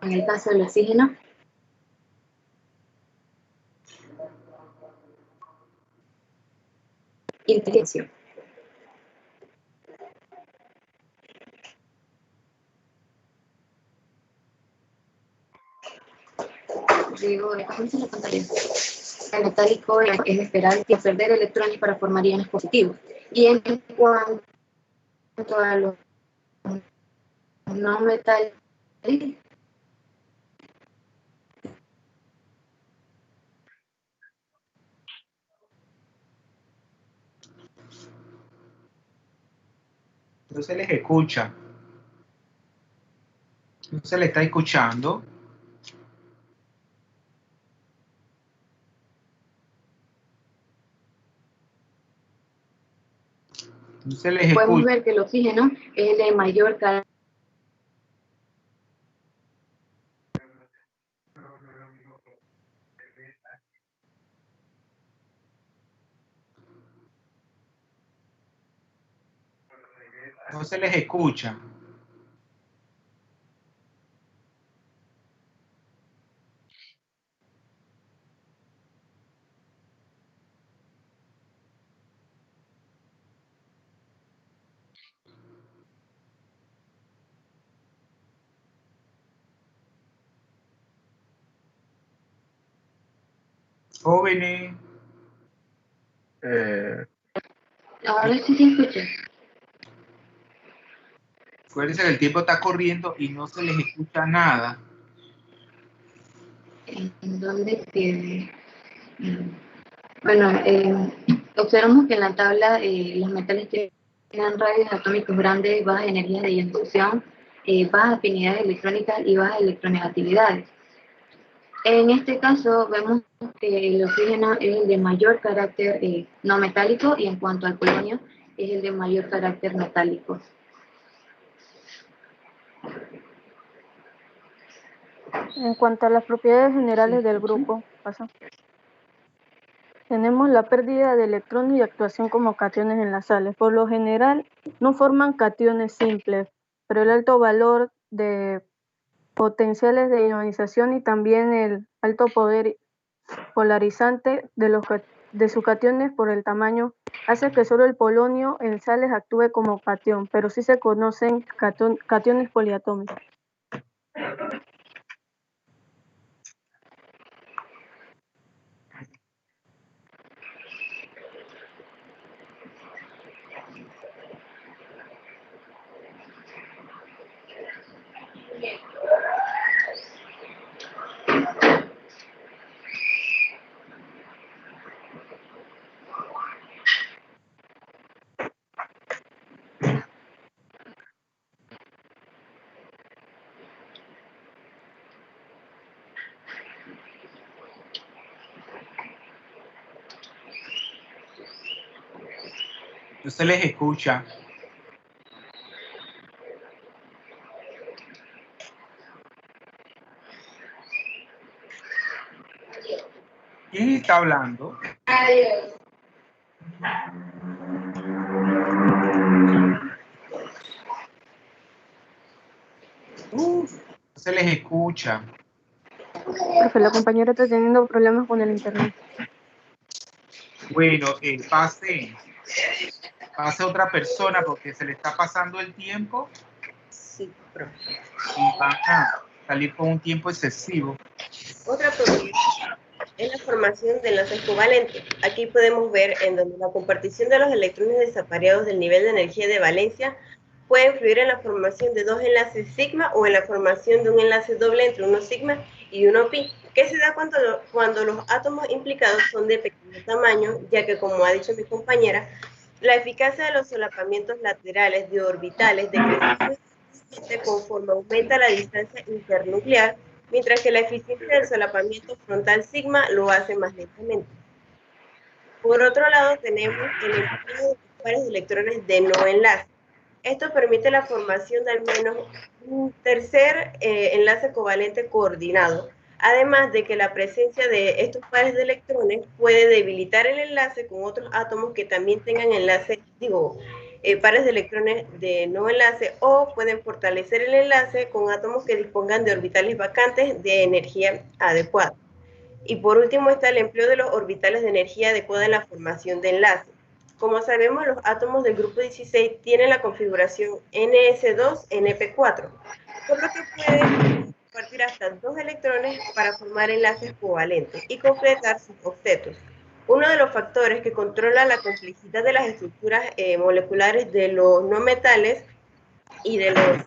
S4: en el caso del oxígeno, intención. Digo, déjame la pantalla. El metálico es de esperar que perder electrones para formar iones positivos. Y en cuanto a los no metálicos,
S2: No se les escucha. No se les está escuchando. No se les escucha.
S4: Podemos ver que el oxígeno es el de mayor calor.
S2: No se les escucha. Jóvenes.
S4: Ahora sí se escucha.
S2: Acuérdense que el tiempo está corriendo y no se les escucha nada.
S4: ¿En dónde quede? Bueno, observamos que en la tabla los metales tienen radios atómicos grandes, bajas energías de ionización, bajas afinidades electrónicas y bajas electronegatividades. En este caso vemos que el oxígeno es el de mayor carácter no metálico y en cuanto al polonio es el de mayor carácter metálico.
S10: En cuanto a las propiedades generales del grupo, tenemos la pérdida de electrones y actuación como cationes en las sales. Por lo general, no forman cationes simples, pero el alto valor de potenciales de ionización y también el alto poder polarizante de sus cationes por el tamaño hace que solo el polonio en sales actúe como cation, pero sí se conocen cationes poliatómicos.
S2: No se les escucha. ¿Quién está hablando?
S4: Adiós.
S2: No se les escucha.
S10: Profe, la compañera está teniendo problemas con el internet.
S2: Bueno, pase otra persona porque se le está pasando el tiempo.
S11: Sí, profe.
S2: Y van a salir con un tiempo excesivo.
S11: Otra propiedad es la formación de enlaces covalentes. Aquí podemos ver en donde la compartición de los electrones desapareados del nivel de energía de valencia puede influir en la formación de dos enlaces sigma o en la formación de un enlace doble entre uno sigma y uno pi, que se da cuando los átomos implicados son de pequeño tamaño, ya que, como ha dicho mi compañera, la eficacia de los solapamientos laterales de orbitales decrece conforme aumenta la distancia internuclear, mientras que la eficiencia del solapamiento frontal sigma lo hace más lentamente. Por otro lado, tenemos el empleo de pares de electrones de no enlace. Esto permite la formación de al menos un tercer enlace covalente coordinado, además de que la presencia de estos pares de electrones puede debilitar el enlace con otros átomos que también tengan pares de electrones de no enlace, o pueden fortalecer el enlace con átomos que dispongan de orbitales vacantes de energía adecuada. Y por último está el empleo de los orbitales de energía adecuada en la formación de enlaces. Como sabemos, los átomos del grupo 16 tienen la configuración NS2-NP4, por lo que pueden compartir hasta 2 electrones para formar enlaces covalentes y completar sus octetos. Uno de los factores que controla la complejidad de las estructuras moleculares de los no metales y de los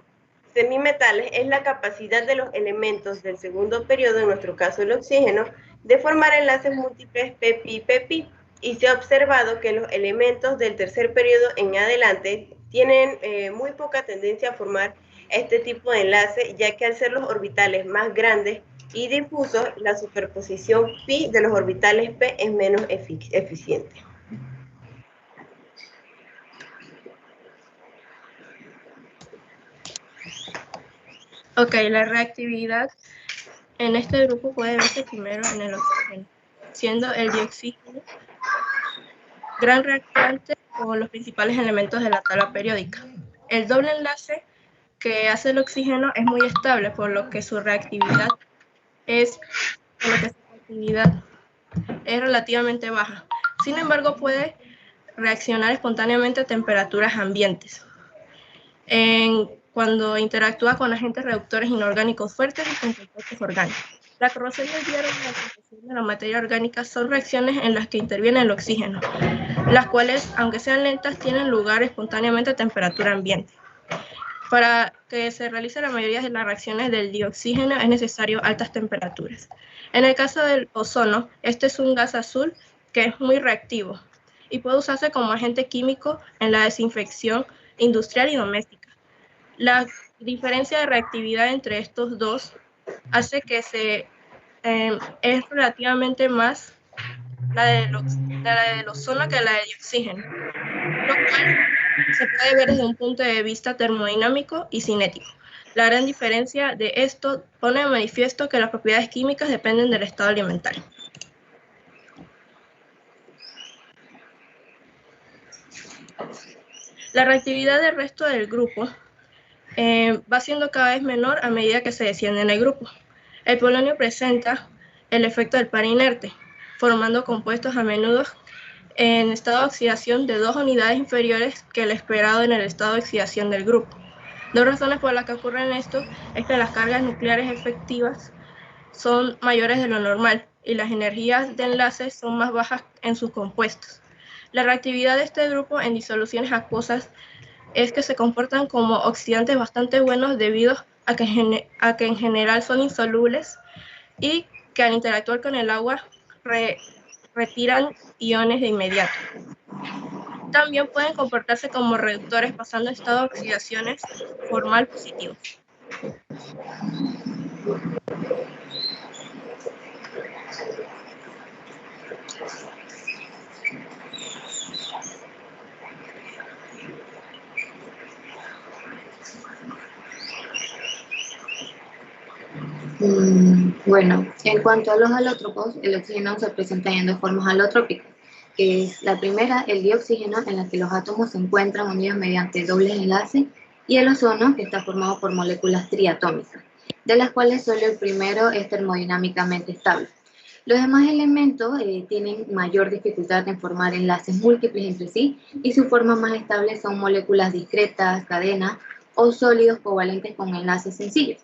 S11: semimetales es la capacidad de los elementos del segundo periodo, en nuestro caso el oxígeno, de formar enlaces múltiples pp-pp. Y se ha observado que los elementos del tercer periodo en adelante tienen muy poca tendencia a formar este tipo de enlace, ya que al ser los orbitales más grandes y difusos, la superposición pi de los orbitales p es menos eficiente.
S12: Ok, la reactividad en este grupo puede verse primero en el oxígeno, siendo el dioxígeno gran reactante con los principales elementos de la tabla periódica. El doble enlace que hace el oxígeno es muy estable, por lo que su reactividad es relativamente baja. Sin embargo, puede reaccionar espontáneamente a temperaturas ambientes cuando interactúa con agentes reductores inorgánicos fuertes y con compuestos orgánicos. La corrosión del hierro y la composición de la materia orgánica son reacciones en las que interviene el oxígeno, las cuales, aunque sean lentas, tienen lugar espontáneamente a temperatura ambiente. Para que se realice la mayoría de las reacciones del dioxígeno es necesario altas temperaturas. En el caso del ozono, este es un gas azul que es muy reactivo y puede usarse como agente químico en la desinfección industrial y doméstica. La diferencia de reactividad entre estos dos hace que es relativamente más la del ozono que la del oxígeno, lo cual se puede ver desde un punto de vista termodinámico y cinético. La gran diferencia de esto pone de manifiesto que las propiedades químicas dependen del estado alimentario. La reactividad del resto del grupo va siendo cada vez menor a medida que se desciende en el grupo. El polonio presenta el efecto del par inerte, formando compuestos a menudo en estado de oxidación de 2 unidades inferiores que el esperado en el estado de oxidación del grupo. Dos razones por las que ocurre esto es que las cargas nucleares efectivas son mayores de lo normal y las energías de enlace son más bajas en sus compuestos. La reactividad de este grupo en disoluciones acuosas es que se comportan como oxidantes bastante buenos debido a que en general son insolubles y que al interactuar con el agua retiran iones de inmediato. También pueden comportarse como reductores pasando a estado de oxidaciones formal positivos.
S4: Bueno, en cuanto a los alótropos, el oxígeno se presenta en dos formas alotrópicas, que es la primera, el dioxígeno, en la que los átomos se encuentran unidos mediante dobles enlaces, y el ozono, que está formado por moléculas triatómicas, de las cuales solo el primero es termodinámicamente estable. Los demás elementos tienen mayor dificultad en formar enlaces múltiples entre sí, y su forma más estable son moléculas discretas, cadenas, o sólidos covalentes con enlaces sencillos.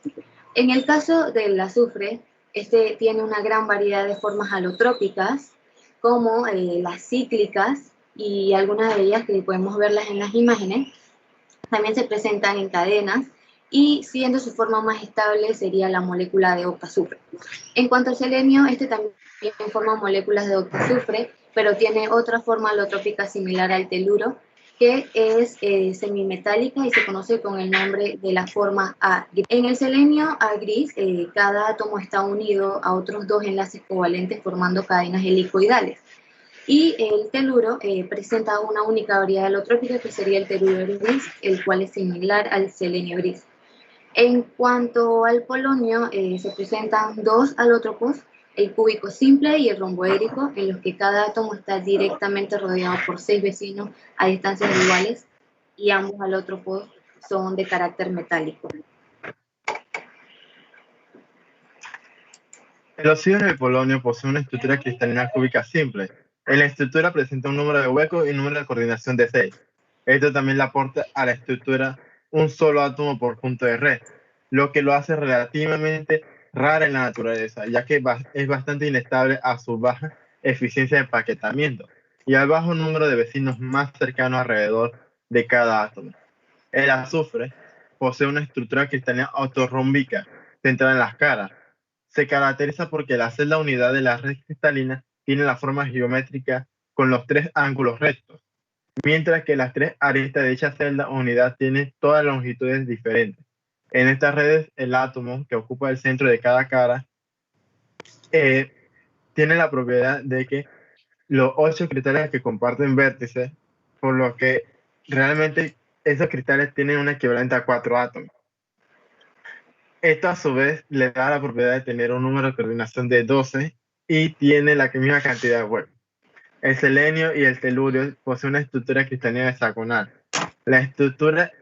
S4: En el caso del azufre, este tiene una gran variedad de formas alotrópicas, como las cíclicas, y algunas de ellas que podemos verlas en las imágenes, también se presentan en cadenas, y siendo su forma más estable sería la molécula de octazufre. En cuanto al selenio, este también forma moléculas de octazufre, pero tiene otra forma alotrópica similar al teluro, que es semimetálica y se conoce con el nombre de la forma A. En el selenio A gris, cada átomo está unido a otros dos enlaces covalentes formando cadenas helicoidales. Y el teluro presenta una única variedad alotrópica, que sería el teluro gris, el cual es similar al selenio gris. En cuanto al polonio, se presentan dos alótropos, el cúbico simple y el romboédrico, en los que cada átomo está directamente rodeado por 6 vecinos a distancias iguales, y ambos alótropos son de carácter metálico.
S3: El oxígeno de polonio posee una estructura cristalina cúbica simple. En la estructura presenta un número de huecos y un número de coordinación de 6. Esto también le aporta a la estructura un solo átomo por punto de red, lo que lo hace relativamente rara en la naturaleza, ya que es bastante inestable a su baja eficiencia de empaquetamiento y al bajo número de vecinos más cercanos alrededor de cada átomo. El azufre posee una estructura cristalina ortorrómbica centrada en las caras. Se caracteriza porque la celda unidad de la red cristalina tiene la forma geométrica con los 3 ángulos rectos, mientras que las 3 aristas de dicha celda unidad tienen todas longitudes diferentes. En estas redes, el átomo que ocupa el centro de cada cara tiene la propiedad de que los 8 cristales que comparten vértices, por lo que realmente esos cristales tienen un equivalente a 4 átomos. Esto a su vez le da la propiedad de tener un número de coordinación de 12 y tiene la misma cantidad de huecos. El selenio y el telurio poseen una estructura cristalina hexagonal. La estructura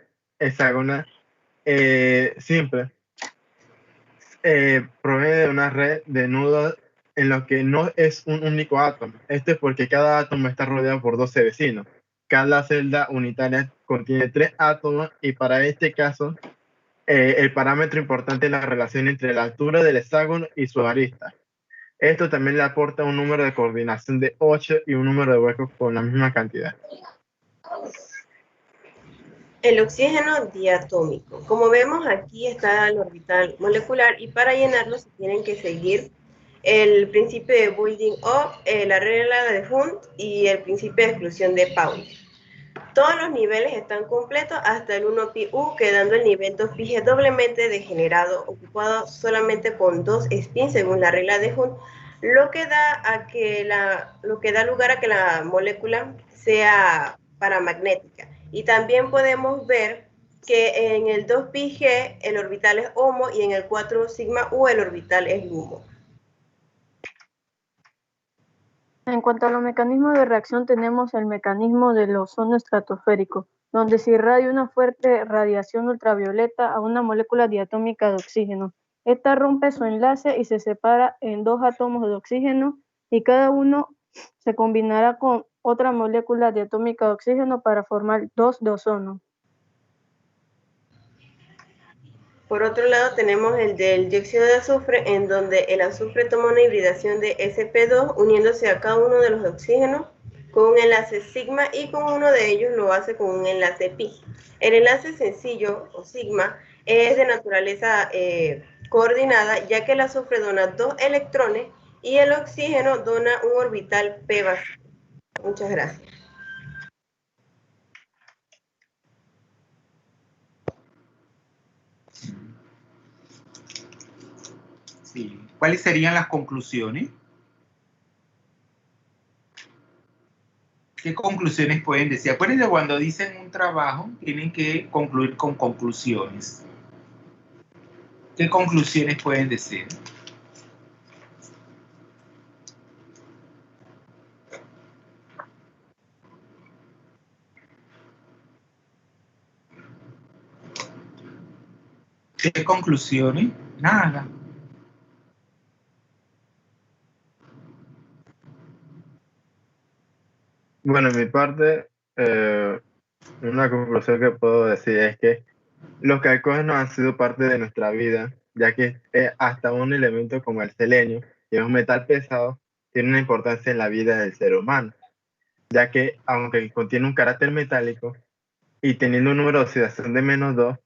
S3: hexagonal simple proviene de una red de nudos en los que no es un único átomo. Esto es porque cada átomo está rodeado por 12 vecinos. Cada celda unitaria contiene 3 átomos y para este caso el parámetro importante es la relación entre la altura del hexágono y su arista. Esto también le aporta un número de coordinación de 8 y un número de huecos con la misma cantidad.
S11: El oxígeno diatómico. Como vemos, aquí está el orbital molecular y para llenarlo se tienen que seguir el principio de building up, la regla de Hund y el principio de exclusión de Pauli. Todos los niveles están completos hasta el 1πu, quedando el nivel 2πg doblemente degenerado, ocupado solamente con 2 spins según la regla de Hund, lo que da lugar a que la molécula sea paramagnética. Y también podemos ver que en el 2πg el orbital es HOMO y en el 4 sigma U el orbital es LUMO.
S10: En cuanto a los mecanismos de reacción, tenemos el mecanismo del ozono estratosférico, donde se irradia una fuerte radiación ultravioleta a una molécula diatómica de oxígeno. Esta rompe su enlace y se separa en 2 átomos de oxígeno y cada uno se combinará con otra molécula diatómica de oxígeno para formar 2 de ozono.
S11: Por otro lado tenemos el del dióxido de azufre, en donde el azufre toma una hibridación de sp2 uniéndose a cada uno de los oxígenos con un enlace sigma y con uno de ellos lo hace con un enlace pi. El enlace sencillo o sigma es de naturaleza coordinada, ya que el azufre dona 2 electrones y el oxígeno dona un orbital p vacío. Muchas gracias.
S2: Sí. ¿Cuáles serían las conclusiones? ¿Qué conclusiones pueden decir? Acuérdense, cuando dicen un trabajo, tienen que concluir con conclusiones. ¿Qué conclusiones pueden decir? ¿Qué conclusiones? Nada.
S3: Bueno, en mi parte, una conclusión que puedo decir es que los calcógenos han sido parte de nuestra vida, ya que hasta un elemento como el selenio, que es un metal pesado, tiene una importancia en la vida del ser humano, ya que aunque contiene un carácter metálico y teniendo un número de oxidación de -2,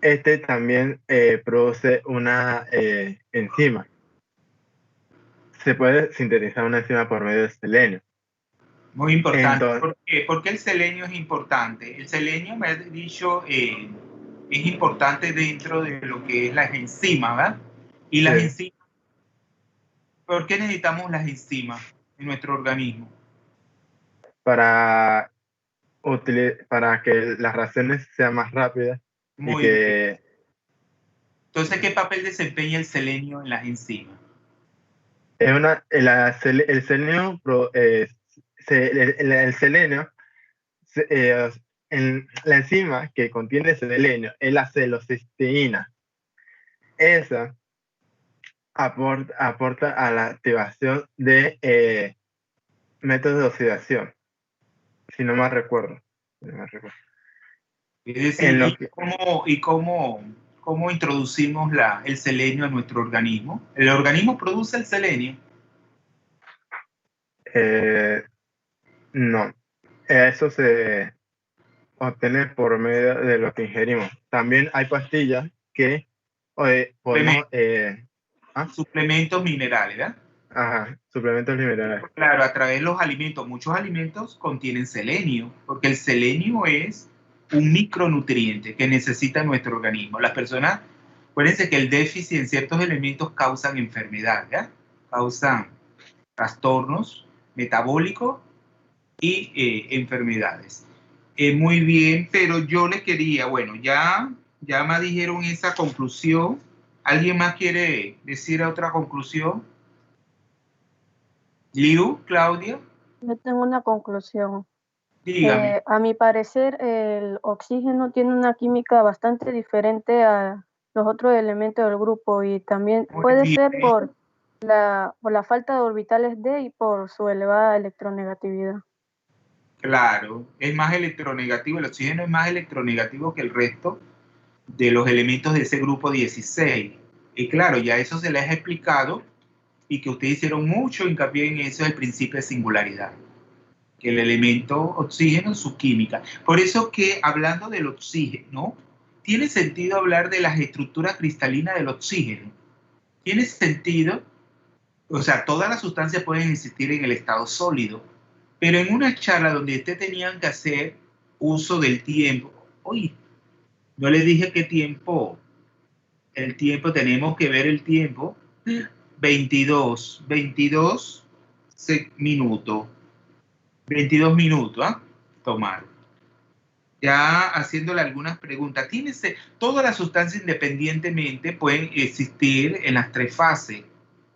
S3: este también produce una enzima. Se puede sintetizar una enzima por medio del selenio.
S2: Muy importante.
S3: Entonces,
S2: ¿Por qué el selenio es importante? El selenio, me has dicho, es importante dentro de lo que es las enzimas, ¿verdad? Y las enzimas, ¿por qué necesitamos las enzimas en nuestro organismo?
S3: Para que las reacciones sean más rápidas.
S2: Muy bien. Entonces, ¿qué papel desempeña el selenio en las enzimas?
S3: El selenio, la enzima que contiene selenio es la celocisteína. Esa aporta a la activación de métodos de oxidación, si no mal recuerdo.
S2: Es decir, ¿cómo introducimos el selenio a nuestro organismo? ¿El organismo produce el selenio?
S3: No, eso se obtiene por medio de lo que ingerimos. También hay pastillas que podemos...
S2: suplementos minerales, ¿verdad?
S3: Ajá, suplementos minerales.
S2: Claro, a través de los alimentos. Muchos alimentos contienen selenio, porque el selenio es un micronutriente que necesita nuestro organismo. Las personas, acuérdense que el déficit en ciertos elementos causan enfermedad, ¿ya? Causan trastornos metabólicos y enfermedades. Muy bien, pero yo le quería, bueno, ya me dijeron esa conclusión. ¿Alguien más quiere decir otra conclusión? Liu, Claudia.
S10: Yo tengo una conclusión.
S2: Dígame.
S10: A mi parecer, el oxígeno tiene una química bastante diferente a los otros elementos del grupo y también puede ser por la falta de orbitales D y por su elevada electronegatividad.
S2: Claro, es más electronegativo, el oxígeno es más electronegativo que el resto de los elementos de ese grupo 16. Y claro, ya eso se les ha explicado y que ustedes hicieron mucho hincapié en eso, el principio de singularidad. Que el elemento oxígeno, su química. Por eso que hablando del oxígeno, tiene sentido hablar de las estructuras cristalinas del oxígeno. Tiene sentido, o sea, todas las sustancias pueden existir en el estado sólido, pero en una charla donde ustedes tenían que hacer uso del tiempo, oye, no les dije qué tiempo, el tiempo, tenemos que ver el tiempo, 22 minutos, 22 minutos, ¿ah? Tomar. Ya haciéndole algunas preguntas. Todas las sustancias independientemente pueden existir en las tres fases.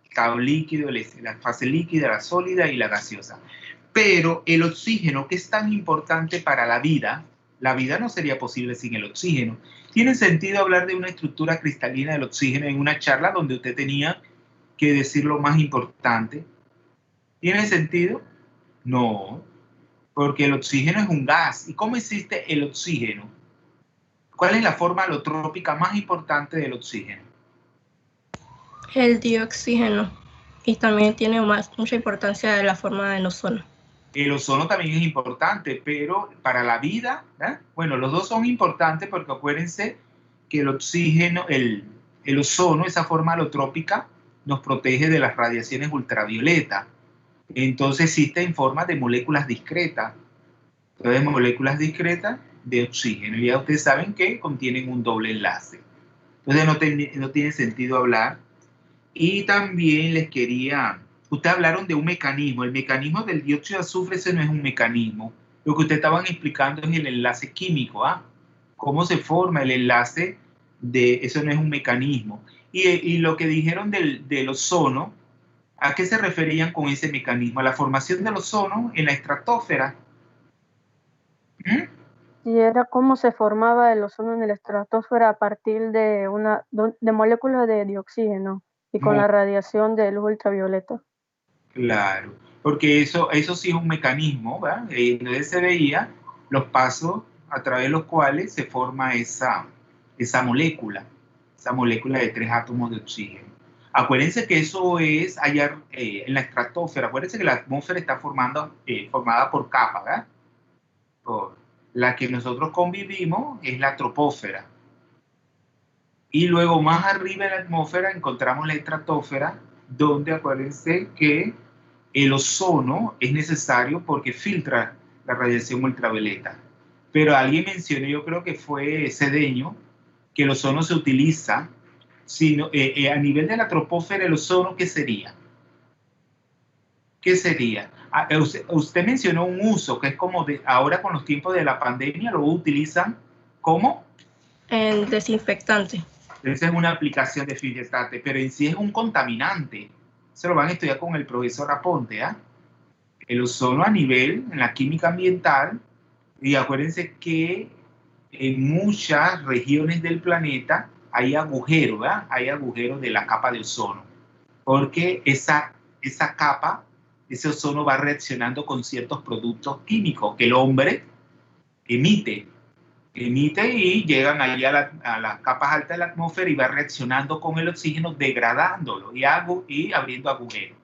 S2: Estado líquido, la fase líquida, la sólida y la gaseosa. Pero el oxígeno, que es tan importante para la vida no sería posible sin el oxígeno. ¿Tiene sentido hablar de una estructura cristalina del oxígeno en una charla donde usted tenía que decir lo más importante? ¿Tiene sentido? No, porque el oxígeno es un gas. ¿Y cómo existe el oxígeno? ¿Cuál es la forma alotrópica más importante del oxígeno?
S12: El dioxígeno. Y también tiene mucha importancia la forma del ozono.
S2: El ozono también es importante, pero para la vida, ¿eh? Bueno, los dos son importantes porque acuérdense que el oxígeno, el ozono, esa forma alotrópica, nos protege de las radiaciones ultravioletas. Entonces existe en forma de moléculas discretas. Entonces, moléculas discretas de oxígeno. Ya ustedes saben que contienen un doble enlace. Entonces no tiene sentido hablar. Y también les quería... Ustedes hablaron de un mecanismo. El mecanismo del dióxido de azufre, ese no es un mecanismo. Lo que ustedes estaban explicando es el enlace químico. ¿Ah? Cómo se forma el enlace de... Eso no es un mecanismo. Y lo que dijeron del ozono, ¿a qué se referían con ese mecanismo? A la formación del ozono en la estratosfera.
S10: Y era cómo se formaba el ozono en la estratosfera a partir de moléculas de oxígeno y con la radiación de luz ultravioleta.
S2: Claro, porque eso sí es un mecanismo, ¿verdad? Entonces se veía los pasos a través de los cuales se forma esa molécula de 3 átomos de oxígeno. Acuérdense que eso es allá en la estratosfera. Acuérdense que la atmósfera está formada por capas, ¿verdad? La que nosotros convivimos es la troposfera. Y luego más arriba en la atmósfera encontramos la estratosfera, donde acuérdense que el ozono es necesario porque filtra la radiación ultravioleta. Pero alguien mencionó, yo creo que fue Cedeño, que el ozono se utiliza a nivel de la troposfera. El ozono, ¿qué sería? ¿Qué sería? Usted mencionó un uso que es como ahora con los tiempos de la pandemia lo utilizan ¿cómo?
S12: El desinfectante.
S2: Esa es una aplicación de desinfectante, pero en sí es un contaminante. Se lo van a estudiar con el profesor Aponte. ¿Ah? El ozono a nivel, en la química ambiental, y acuérdense que en muchas regiones del planeta hay agujeros, ¿verdad? Hay agujeros de la capa de ozono, porque esa capa, ese ozono va reaccionando con ciertos productos químicos que el hombre emite y llegan ahí a las capas altas de la atmósfera y va reaccionando con el oxígeno, degradándolo y abriendo agujeros.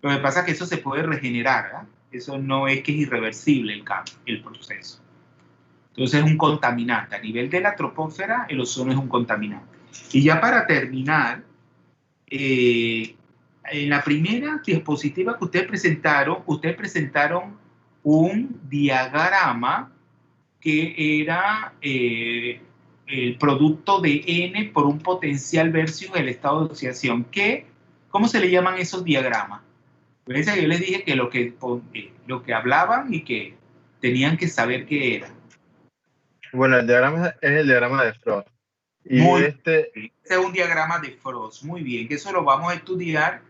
S2: Lo que pasa es que eso se puede regenerar, ¿verdad? Eso no es que es irreversible el proceso. Entonces es un contaminante. A nivel de la troposfera, el ozono es un contaminante. Y ya para terminar, en la primera diapositiva que ustedes presentaron un diagrama que era el producto de N por un potencial versus el estado de oxidación. ¿Cómo se le llaman esos diagramas? Pues yo les dije que lo que hablaban y que tenían que saber qué era.
S3: Bueno, el diagrama es el diagrama de Frost. Y
S2: ese es un diagrama de Frost. Muy bien, que eso lo vamos a estudiar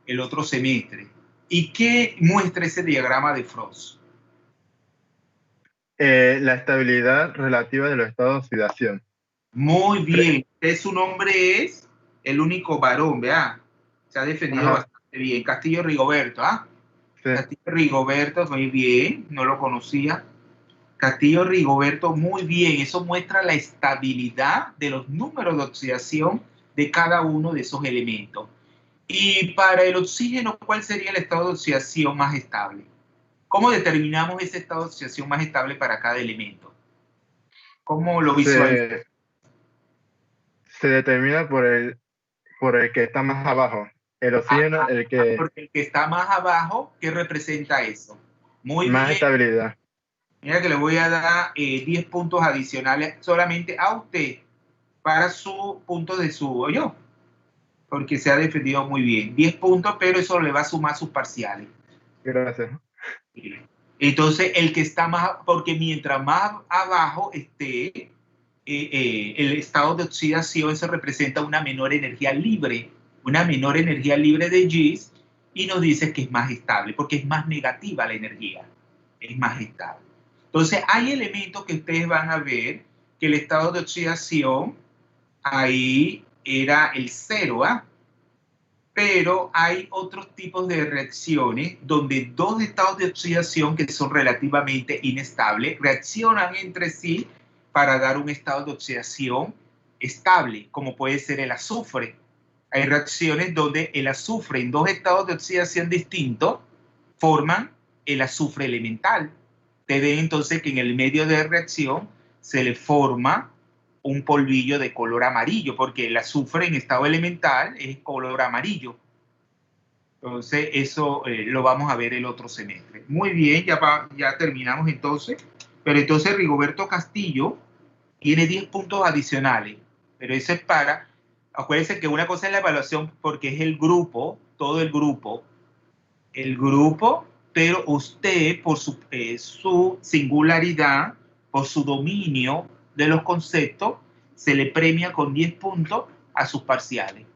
S2: el otro semestre. ¿Y qué muestra ese diagrama de Frost?
S3: La estabilidad relativa de los estados de oxidación.
S2: Muy bien. Su nombre es el único varón, ¿verdad? Se ha defendido bastante bien. Castillo Rigoberto, ¿ah? Sí. Castillo Rigoberto, muy bien. No lo conocía. Castillo Rigoberto, muy bien. Eso muestra la estabilidad de los números de oxidación de cada uno de esos elementos. Y para el oxígeno, ¿cuál sería el estado de oxidación más estable? ¿Cómo determinamos ese estado de oxidación más estable para cada elemento? ¿Cómo lo visualizamos?
S3: Se determina por el que está más abajo. El oxígeno,
S2: Porque el que está más abajo, ¿qué representa eso? Muy
S3: más
S2: bien.
S3: estabilidad.
S2: Mira que le voy a dar 10 puntos adicionales solamente a usted para su punto de su yo, porque se ha defendido muy bien. 10 puntos, pero eso le va a sumar sus parciales.
S3: Gracias.
S2: Entonces, el que está más, porque mientras más abajo esté el estado de oxidación, eso representa una menor energía libre de Gis, y nos dice que es más estable, porque es más negativa la energía, es más estable. Entonces, hay elementos que ustedes van a ver que el estado de oxidación ahí era el 0, pero hay otros tipos de reacciones donde dos estados de oxidación que son relativamente inestables reaccionan entre sí para dar un estado de oxidación estable, como puede ser el azufre. Hay reacciones donde el azufre en dos estados de oxidación distintos forman el azufre elemental. Te ven entonces que en el medio de reacción se le forma un polvillo de color amarillo, porque el azufre en estado elemental es color amarillo. Entonces, eso lo vamos a ver el otro semestre. Muy bien, ya terminamos entonces. Pero entonces Rigoberto Castillo tiene 10 puntos adicionales. Pero eso es para... Acuérdense que una cosa es la evaluación porque es el grupo, todo el grupo. El grupo, pero usted, por su singularidad, por su dominio de los conceptos, se le premia con 10 puntos a sus parciales.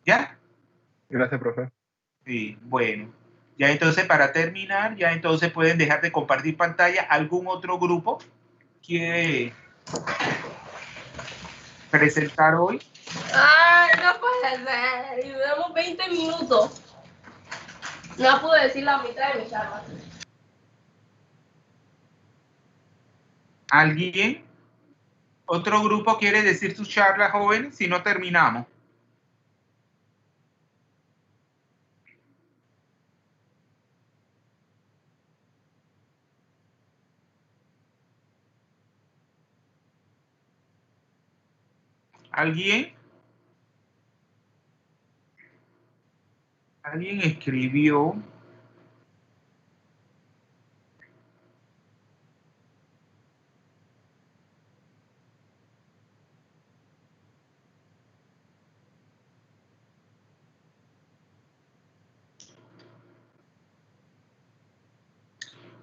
S2: ¿Ya?
S3: Gracias, profe.
S2: Sí, bueno. Ya entonces, para terminar, ya entonces pueden dejar de compartir pantalla. ¿Algún otro grupo quiere presentar hoy?
S12: ¡Ay, no puede ser! Y damos 20 minutos. No pude decir la mitad de mi charla.
S2: ¿Alguien? ¿Otro grupo quiere decir su charla, jóvenes? Si no, terminamos. ¿Alguien? ¿Alguien escribió?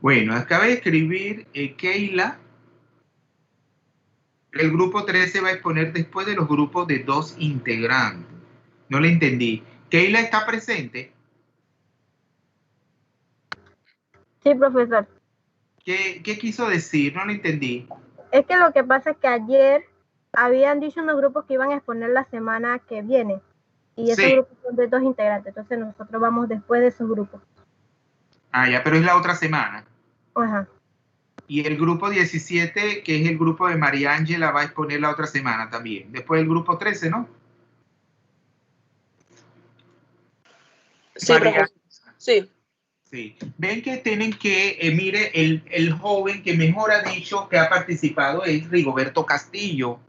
S2: Bueno, acaba de escribir Keila. El grupo 3 se va a exponer después de los grupos de 2 integrantes. No le entendí. ¿Keila está presente?
S10: Sí, profesor.
S2: ¿Qué quiso decir? No lo entendí.
S10: Es que lo que pasa es que ayer habían dicho unos grupos que iban a exponer la semana que viene. Y esos grupos son de 2 integrantes. Entonces nosotros vamos después de esos grupos.
S2: Ah, ya, pero es la otra semana.
S10: Ajá.
S2: Y el grupo 17, que es el grupo de María Ángela, va a exponer la otra semana también. Después del grupo 13, ¿no?
S13: Sí, profesor. Sí.
S2: Sí. Ven que tienen que, mire, el joven que mejor ha dicho que ha participado es Rigoberto Castillo.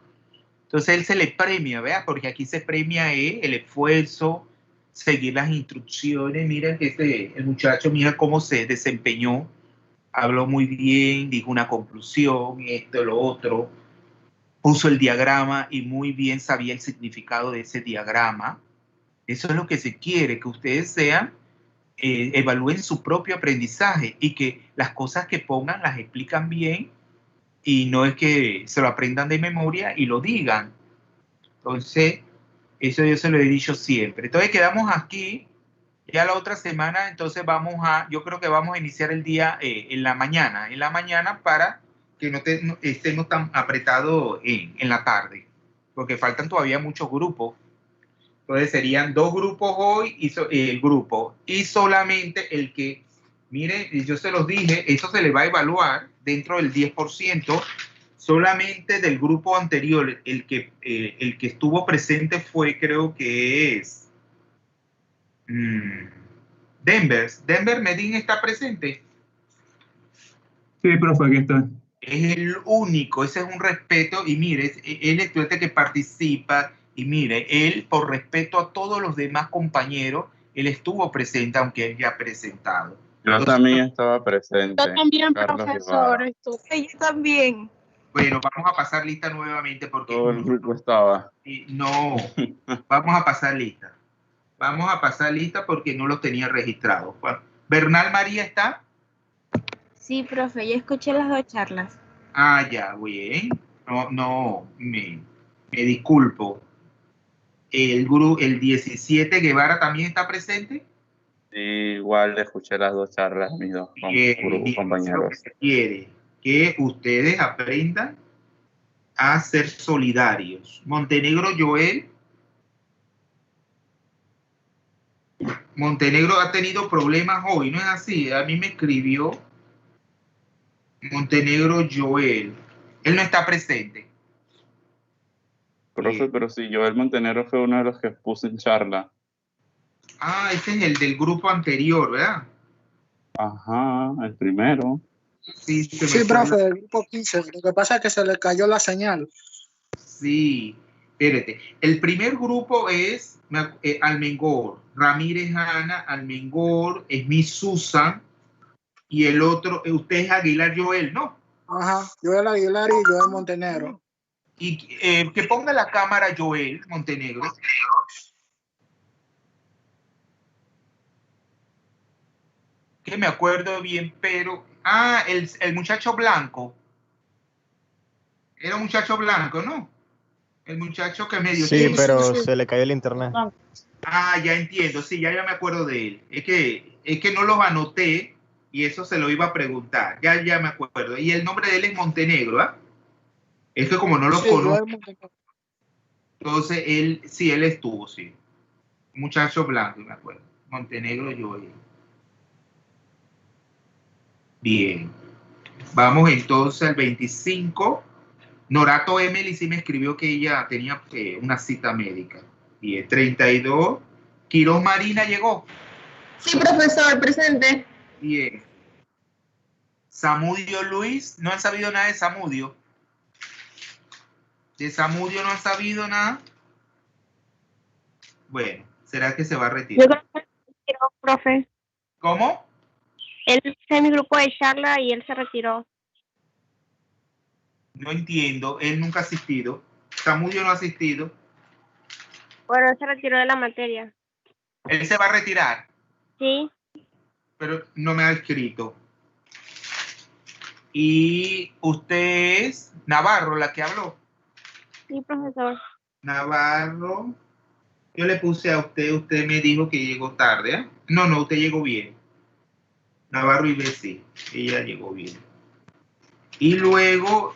S2: Entonces él se le premia, ¿vea? Porque aquí se premia el esfuerzo, seguir las instrucciones. Miren que el muchacho, mira cómo se desempeñó. Habló muy bien, dijo una conclusión, esto, lo otro. Puso el diagrama y muy bien sabía el significado de ese diagrama. Eso es lo que se quiere, que ustedes sean, evalúen su propio aprendizaje y que las cosas que pongan las explican bien y no es que se lo aprendan de memoria y lo digan. Entonces, eso yo se lo he dicho siempre. Entonces, quedamos aquí. Ya la otra semana, entonces yo creo que vamos a iniciar el día en la mañana para que no estemos tan apretados en la tarde, porque faltan todavía muchos grupos. Entonces serían 2 grupos hoy y el grupo, y solamente el que, mire, yo se los dije, eso se le va a evaluar dentro del 10%. Solamente del grupo anterior, el que estuvo presente fue, creo que es Denver. Denver Medin está presente.
S13: Sí, profe, aquí está.
S2: Es el único, ese es un respeto. Y mire, es el estudiante que participa. Y mire, él, por respeto a todos los demás compañeros, él estuvo presente, aunque él ya ha presentado.
S14: Yo también estaba presente.
S12: Yo también,
S14: Carlos
S12: profesor.
S14: Ibarra.
S12: Yo también.
S2: Bueno, vamos a pasar lista nuevamente porque...
S14: Todo el grupo estaba.
S2: No, vamos a pasar lista. Vamos a pasar lista porque no lo tenía registrado. ¿Bernal María está?
S12: Sí, profe, ya escuché las 2 charlas.
S2: Ah, ya, bien. Me disculpo. El 17 Guevara también está presente.
S14: Sí, igual escuché las 2 charlas, mis dos compañeros.
S2: Lo que se quiere que ustedes aprendan a ser solidarios. Montenegro Joel. Montenegro ha tenido problemas hoy, ¿no es así? A mí me escribió Montenegro Joel. Él no está presente.
S14: Profe, pero si Joel Montenegro fue uno de los que puse en charla.
S2: Ah, ese es el del grupo anterior, ¿verdad?
S14: Ajá, el primero.
S6: Sí, profe, el grupo 15. Lo que pasa es que se le cayó la señal.
S2: Sí, espérate. El primer grupo es Almengor, Ramírez Ana, Almengor, Smith Susan, y el otro, usted es Aguilar Joel, ¿no?
S6: Ajá, Joel Aguilar y Joel Montenegro.
S2: Y que ponga la cámara Joel Montenegro. Que me acuerdo bien, pero... Ah, el muchacho blanco. Era un muchacho blanco, ¿no? El muchacho que medio...
S9: Sí, pero se le cayó el internet.
S2: Ah, ya entiendo. Sí, ya me acuerdo de él. Es que no los anoté y eso se lo iba a preguntar. Ya me acuerdo. Y el nombre de él es Montenegro, ¿ah? Es que como no los conozco... Entonces, él estuvo, sí. Muchacho blanco, me acuerdo. Montenegro Joel. Bien. Vamos entonces al 25. Norato Emily sí me escribió que ella tenía una cita médica. Bien, 32. Quiroz Marina llegó.
S7: Sí, profesor, presente.
S2: Bien. Samudio Luis, ¿no han sabido nada de Samudio? ¿De Samudio no han sabido nada? Bueno, ¿será que se va a retirar?
S12: Yo creo que se retiró, profe.
S2: ¿Cómo?
S12: Él está en mi grupo de charla y él se retiró.
S2: No entiendo, él nunca ha asistido. Samudio no ha asistido.
S12: Bueno, él se retiró de la materia.
S2: Él se va a retirar.
S12: Sí.
S2: Pero no me ha escrito. Y usted es Navarro, la que habló.
S12: Sí, profesor.
S2: Navarro. Yo le puse a usted me dijo que llegó tarde, ¿eh? No, usted llegó bien. Navarro y sí, ella llegó bien. Y luego,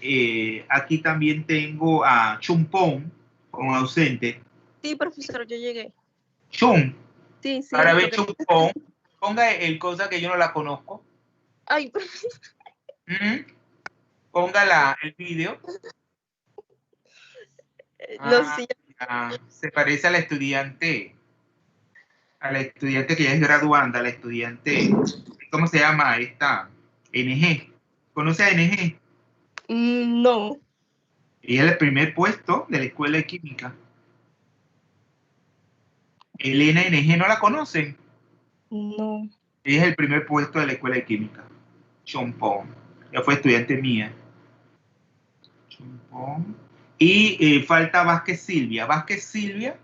S2: aquí también tengo a Chumpón, como ausente.
S12: Sí, profesor, yo llegué.
S2: Chum.
S12: Sí.
S2: Para ver Chumpón, ponga el cosa que yo no la conozco.
S12: Ay, profesor.
S2: Ponga el vídeo.
S12: No sé.
S2: Se parece a la estudiante que ya es graduanda, la estudiante, ¿cómo se llama esta? NG. ¿Conoce a NG?
S12: No.
S2: Ella es el primer puesto de la escuela de química. Elena NG, ¿no la conocen?
S12: No.
S2: Ella es el primer puesto de la escuela de química. Chompón. Ella fue estudiante mía. Chompón. Y falta Vázquez Silvia. Vázquez Silvia.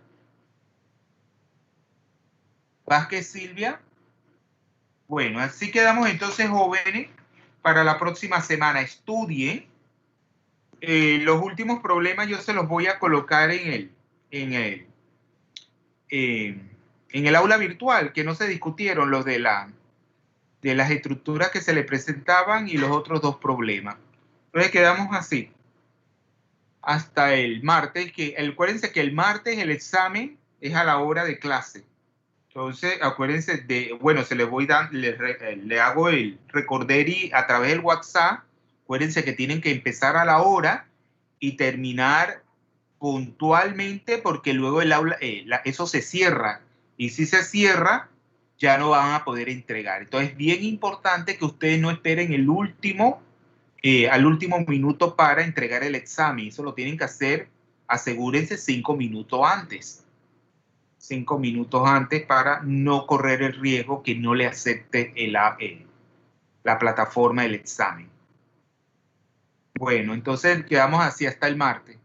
S2: Bueno, así quedamos entonces, jóvenes. Para la próxima semana estudien. Los últimos problemas yo se los voy a colocar en el aula virtual, que no se discutieron los de las estructuras que se le presentaban y los otros 2 problemas. Entonces quedamos así. Hasta el martes, acuérdense que el martes el examen es a la hora de clase. Entonces, acuérdense se les voy dando, le hago el recorderi a través del WhatsApp Acuérdense que tienen que empezar a la hora y terminar puntualmente porque luego el aula, eso se cierra. Y si se cierra, ya no van a poder entregar. Entonces es bien importante que ustedes no esperen al último minuto para entregar el examen. Eso lo tienen que hacer, asegúrense 5 minutos antes. 5 minutos antes para no correr el riesgo que no le acepte la plataforma del examen. Bueno, entonces quedamos así hasta el martes.